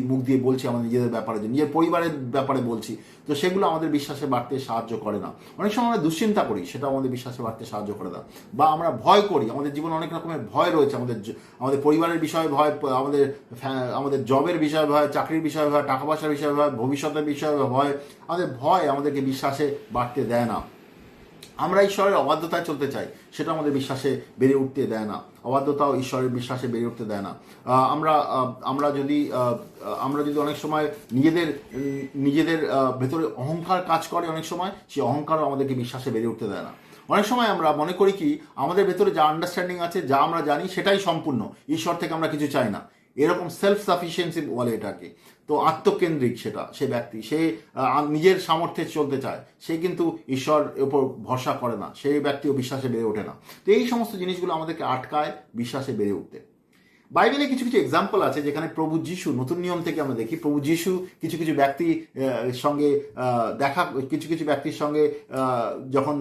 মুখ দিয়ে বলছি আমাদের নিজেদের ব্যাপারে, নিজের পরিবারের ব্যাপারে বলছি। তো সেগুলো আমাদের বিশ্বাসে বাড়তে সাহায্য করে না। অনেক সময় আমরা দুশ্চিন্তা করি, সেটা আমাদের বিশ্বাসে বাড়তে সাহায্য করে না। বা আমরা ভয় করি, আমাদের জীবনে অনেক রকমের ভয় রয়েছে। আমাদের পরিবারের বিষয়ে ভয়, আমাদের জবের বিষয়ে ভয়, চাকরির বিষয়ে ভয়, টাকা পয়সার বিষয়ে ভয়, ভবিষ্যতের বিষয়ে ভয়। আমাদেরকে বিশ্বাসে বাড়তে দেয় না। আমরা ঈশ্বরের অবাধ্যতায় চলতে চাই, সেটা আমাদের বিশ্বাসে বেড়ে উঠতে দেয় না। অবাধ্যতাও ঈশ্বরের বিশ্বাসে বেড়ে উঠতে দেয় না। আমরা যদি অনেক সময় নিজেদের ভেতরে অহংকার কাজ করে, অনেক সময় সেই অহংকারও আমাদেরকে বিশ্বাসে বেড়ে উঠতে দেয় না। অনেক সময় আমরা মনে করি কি আমাদের ভেতরে যা আন্ডারস্ট্যান্ডিং আছে, যা আমরা জানি সেটাই সম্পূর্ণ, ঈশ্বর থেকে আমরা কিছু চাই না। এরকম সেলফ সাফিসিয়েন্সি বলে এটাকে। তো আত্মকেন্দ্রিক সে ব্যক্তি, সে নিজের সামর্থ্যে চলতে চায়, সে কিন্তু ঈশ্বর উপর ভরসা করে না, সেই ব্যক্তিও বিশ্বাসে বেড়ে ওঠে না। তো এই সমস্ত জিনিসগুলো আমাদেরকে আটকায় বিশ্বাসে বেড়ে উঠতে। বাইবেলে কিছু কিছু এক্সাম্পল আছে যেখানে প্রভু যিশু, নতুন নিয়ম থেকে আমরা দেখি প্রভু যিশু কিছু কিছু ব্যক্তির সঙ্গে যখন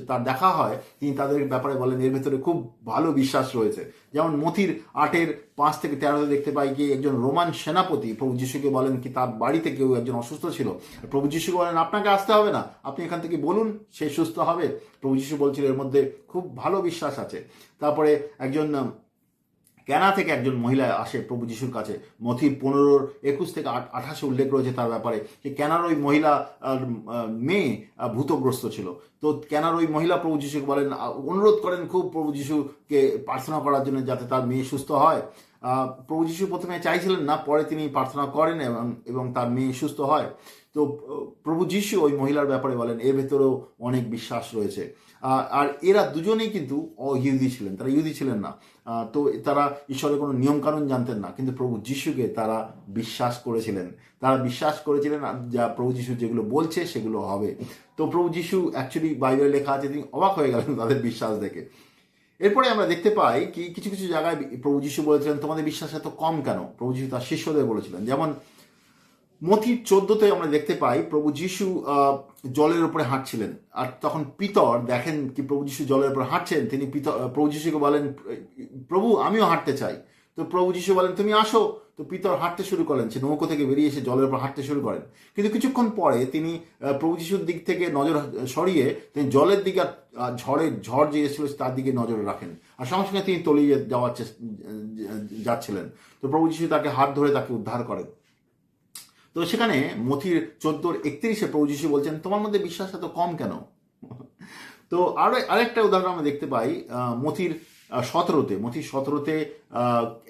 তার দেখা হয়, তিনি তাদের ব্যাপারে বলেন এর ভেতরে খুব ভালো বিশ্বাস রয়েছে। যেমন মথির 8:5-13 দেখতে পাই কি একজন রোমান সেনাপতি প্রভু যিশুকে বলেন কি তার বাড়িতে কেউ একজন অসুস্থ ছিল, প্রভু যিশু বলেন আপনাকে আসতে হবে না, আপনি এখান থেকে বলুন, সে সুস্থ হবে। প্রভু যিশু বলছিল এর মধ্যে খুব ভালো বিশ্বাস আছে। তারপরে ক্যানা থেকে একজন মহিলা আসে প্রভু যিশুর কাছে, মথির 15:21-28 উল্লেখ রয়েছে তার ব্যাপারে যে ক্যানার ওই মহিলা মেয়ে ভূতগ্রস্ত ছিল। তো ক্যানার ওই মহিলা প্রভু যিশুকে বলেন, অনুরোধ করেন খুব প্রভু যিশুকে প্রার্থনা করার জন্য যাতে তার মেয়ে সুস্থ হয়। প্রভু যিশু প্রথমে চাইছিলেন না, পরে তিনি প্রার্থনা করেন এবং তার মেয়ে সুস্থ হয়। তো প্রভু যিশু ওই মহিলার ব্যাপারে বলেন এর ভেতরেও অনেক বিশ্বাস রয়েছে। আর এরা দুজনেই কিন্তু ইহুদি ছিলেন, তারা ইহুদি ছিলেন না। তো তারা ঈশ্বরের কোনো নিয়মকানুন জানতেন না, কিন্তু প্রভু যিশুকে তারা বিশ্বাস করেছিলেন। যা প্রভু যিশু যেগুলো বলছে সেগুলো হবে। তো প্রভু যিশু অ্যাকচুয়ালি বাইবেলে লেখা আছে তিনি অবাক হয়ে গেলেন তাদের বিশ্বাস দেখে। এরপরে আমরা দেখতে পাই কি কিছু কিছু জায়গায় প্রভু যিশু বলেছিলেন তোমাদের বিশ্বাস এত কম কেন, প্রভু যিশু তার শিষ্যদের বলেছিলেন। যেমন মথির 14-তে আমরা দেখতে পাই প্রভু যিশু জলের উপরে হাঁটছিলেন, আর তখন পিতর দেখেন কি প্রভু যিশু জলের উপরে হাঁটছেন, তিনি প্রভু যিশুকে বলেন প্রভু আমিও হাঁটতে চাই। তো প্রভু যিশু বলেন তুমি আসো। তো পিতর হাঁটতে শুরু করেন, সে নৌকো থেকে বেরিয়ে এসে জলের উপর হাঁটতে শুরু করেন। কিন্তু কিছুক্ষণ পরে তিনি প্রভু যিশুর দিক থেকে নজর সরিয়ে তিনি জলের দিকে, ঝড় যে এসেছিল তার দিকে নজর রাখেন, আর সঙ্গে সঙ্গে তিনি তলিয়ে যাচ্ছিলেন। তো প্রভু যিশু তাকে হাত ধরে তাকে উদ্ধার করেন। তো সেখানে মথির 14:31 প্রভু যিশু বলছেন তোমার মধ্যে বিশ্বাস এত কম কেন। তো আরেকটা উদাহরণ আমরা দেখতে পাই মথির 17-তে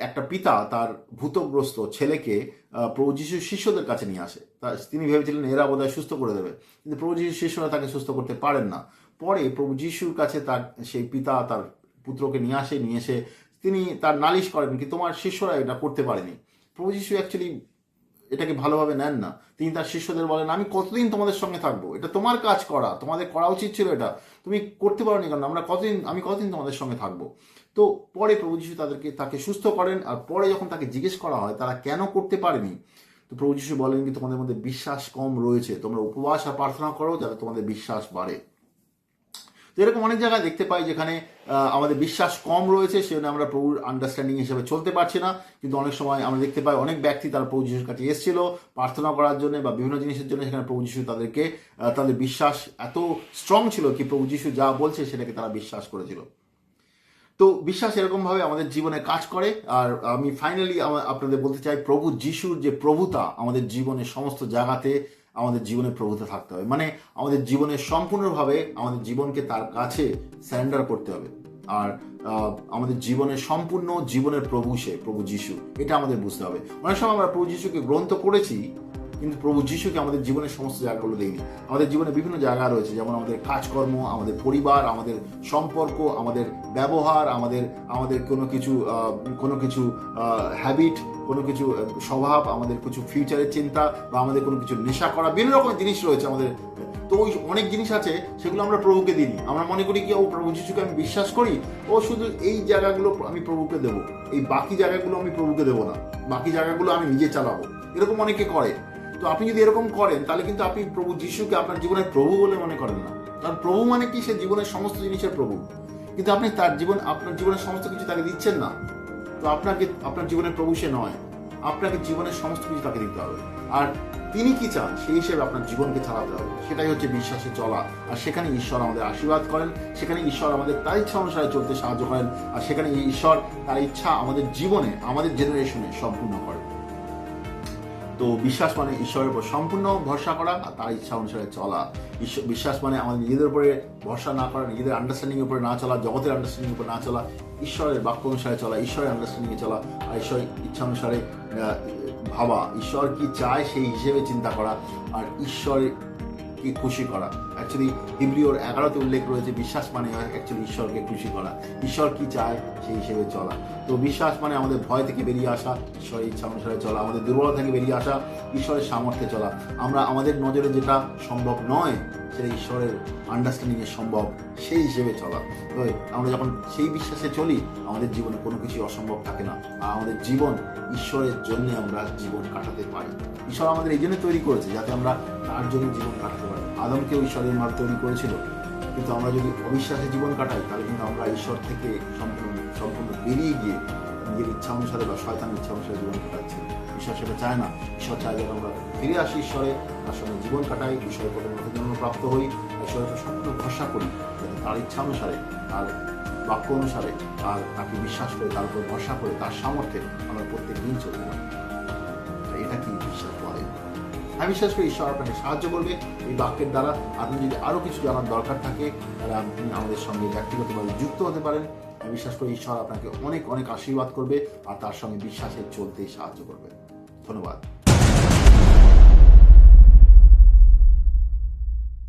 একটা পিতা তার ভূতগ্রস্ত ছেলেকে প্রভু যিশুর শিষ্যদের কাছে নিয়ে আসে। তিনি ভেবেছিলেন এরা বোধহয় সুস্থ করে দেবে, কিন্তু প্রভু যিশুর শিষ্যরা তাকে সুস্থ করতে পারেন না। পরে প্রভু যিশুর কাছে সেই পিতা তার পুত্রকে নিয়ে এসে তিনি তার নালিশ করেন কি তোমার শিষ্যরা এটা করতে পারেনি। প্রভু যিশু অ্যাকচুয়ালি এটাকে ভালোভাবে নেন না। তিনি তার শিষ্যদের বলেন আমি কতদিন তোমাদের সঙ্গে থাকবো, এটা তোমার কাজ করা, তোমাদের করা উচিত ছিল, এটা তুমি করতে পারোনি কেন, আমি কতদিন তোমাদের সঙ্গে থাকবো। তো পরে প্রভু যিশু তাকে সুস্থ করেন, আর পরে যখন তাকে জিজ্ঞেস করা হয় তারা কেন করতে পারেনি, তো প্রভু যিশু বলেন কি তোমাদের মধ্যে বিশ্বাস কম রয়েছে, তোমরা উপবাস আর প্রার্থনা করো যাতে তোমাদের বিশ্বাস বাড়ে। তো এরকম অনেক জায়গায় দেখতে পাই যেখানে আমাদের বিশ্বাস কম রয়েছে, সেজন্য আমরা প্রভুর আন্ডারস্ট্যান্ডিং হিসেবে চলতে পারছি না। কিন্তু অনেক সময় আমরা দেখতে পাই অনেক ব্যক্তি তারা প্রভু যিশুর কাছে এসেছিল প্রার্থনা করার জন্য বা বিভিন্ন জিনিসের জন্য, সেখানে প্রভু যিশু তাদের বিশ্বাস এত স্ট্রং ছিল কি প্রভু যিশু যা বলছে সেটাকে তারা বিশ্বাস করেছিল। তো বিশ্বাস এরকমভাবে আমাদের জীবনে কাজ করে। আর আমি ফাইনালি আপনাদের বলতে চাই প্রভু যিশুর যে প্রভুতা আমাদের জীবনের সমস্ত জায়গাতে আমাদের জীবনে প্রভুতা থাকতে হবে, মানে আমাদের জীবনে সম্পূর্ণভাবে আমাদের জীবনকে তার কাছে স্যারেন্ডার করতে হবে। আর আমাদের জীবনের সম্পূর্ণ জীবনের প্রভু যিশু, এটা আমাদের বুঝতে হবে। অনেক সময় আমরা প্রভু যিশুকে গ্রন্থ করেছি কিন্তু প্রভু যিশুকে আমাদের জীবনের সমস্ত জায়গাগুলো দেয়নি। আমাদের জীবনে বিভিন্ন জায়গা রয়েছে, যেমন আমাদের কাজকর্ম, আমাদের পরিবার, আমাদের সম্পর্ক, আমাদের ব্যবহার, আমাদের কোনো কিছু হ্যাবিট, কোনো কিছু স্বভাব, আমাদের কিছু ফিউচারের চিন্তা, বা আমাদের কোনো কিছু নেশা করা, বিভিন্ন রকমের জিনিস রয়েছে আমাদের। তো ওই অনেক জিনিস আছে সেগুলো আমরা প্রভুকে দিই। আমরা মনে করি কি ও প্রভু যিশুকে আমি বিশ্বাস করি, ও শুধু এই জায়গাগুলো আমি প্রভুকে দেবো, এই বাকি জায়গাগুলো আমি প্রভুকে দেবো না, বাকি জায়গাগুলো আমি নিজে চালাবো, এরকম অনেকে করে। তো আপনি যদি এরকম করেন তাহলে কিন্তু আপনি প্রভু যিশুকে আপনার জীবনের প্রভু বলে মনে করেন না। কারণ প্রভু মানে কি, সে জীবনের সমস্ত জিনিসের প্রভু, কিন্তু আপনি আপনার জীবনের সমস্ত কিছু তাকে দিচ্ছেন না। তো আপনার জীবনের প্রভু সে নয়, আপনাকে জীবনের সমস্ত কিছু তাকে দিতে হবে। আর তিনি কি চান সেই হিসেবে আপনার জীবনকে চালাতে হবে, সেটাই হচ্ছে বিশ্বাসে চলা। আর সেখানে ঈশ্বর আমাদের আশীর্বাদ করেন, সেখানে ঈশ্বর আমাদের তার ইচ্ছা অনুসারে চলতে সাহায্য করেন, আর সেখানে ঈশ্বর তার ইচ্ছা আমাদের জীবনে, আমাদের জেনারেশনে সম্পূর্ণ করেন। তো বিশ্বাস মানে ঈশ্বরের উপর সম্পূর্ণ ভরসা করা আর তার ইচ্ছা অনুসারে চলা। বিশ্বাস মানে আমাদের নিজেদের উপরে ভরসা না করা, নিজেদের আন্ডারস্ট্যান্ডিং এর উপরে না চলা, জগতের আন্ডারস্ট্যান্ডিং উপরে না চলা, ঈশ্বরের বাক্য অনুসারে চলা, ঈশ্বরের আন্ডারস্ট্যান্ডিং এ চলা আর ঈশ্বরের ইচ্ছা অনুসারে ভাবা, ঈশ্বর কি চায় সেই হিসেবে চিন্তা করা আর ঈশ্বরের কি খুশি করা। অ্যাকচুয়ালি হিব্রিওর 11তে উল্লেখ রয়েছে বিশ্বাস মানে অ্যাকচুয়ালি ঈশ্বরকে খুশি করা, ঈশ্বর কি চায় সেই হিসেবে চলা। তো বিশ্বাস মানে আমাদের ভয় থেকে বেরিয়ে আসা, ঈশ্বরের ইচ্ছা অনুসারে চলা, আমাদের দুর্বলতা থেকে বেরিয়ে আসা, ঈশ্বরের সামর্থ্যে চলা। আমরা আমাদের নজরে যেটা সম্ভব নয় সেটা ঈশ্বরের আন্ডারস্ট্যান্ডিংয়ে সম্ভব সেই হিসেবে চলা। তো আমরা যখন সেই বিশ্বাসে চলি আমাদের জীবনে কোনো কিছু অসম্ভব থাকে না আর আমাদের জীবন ঈশ্বরের জন্য আমরা জীবন কাটাতে পারি। ঈশ্বর আমাদের এই জন্য তৈরি করেছে যাতে আমরা তার জন্য জীবন কাটাতে পারি। আদমকেও ঈশ্বরের মার তৈরি করেছিল, কিন্তু আমরা যদি অবিশ্বাসে জীবন কাটাই তাহলে কিন্তু আমরা ঈশ্বর থেকে সম্পূর্ণ বেরিয়ে গিয়ে নিজের ইচ্ছা অনুসারে বা শয়তানের ইচ্ছা অনুসারে জীবন কাটাচ্ছি। ঈশ্বর সেটা চায় না। ঈশ্বর চায় যেন আমরা ফিরে আসি ঈশ্বরে, তার সঙ্গে জীবন কাটাই, ঈশ্বরের প্রতি জন্য প্রাপ্ত হই, ঈশ্বরের উপর সম্পূর্ণ ভরসা করি, যাতে তার ইচ্ছা অনুসারে, তার বাক্য অনুসারে, তাকে বিশ্বাস করে, তার উপর ভরসা করে, তার সামর্থ্যে আমরা প্রত্যেক দিন চলতে পারি। এটা কি বিশ্বাস বলে? আমি বিশ্বাস করি ঈশ্বর আপনাকে সাহায্য করবে এই বাক্যের দ্বারা। আপনি যদি আরও কিছু জানার দরকার থাকে তাহলে আপনি আমাদের সঙ্গে ব্যক্তিগতভাবে যুক্ত হতে পারেন। আমি বিশ্বাস করি ঈশ্বর আপনাকে অনেক অনেক আশীর্বাদ করবে আর তার সঙ্গে বিশ্বাসে চলতে সাহায্য করবে। ধন্যবাদ।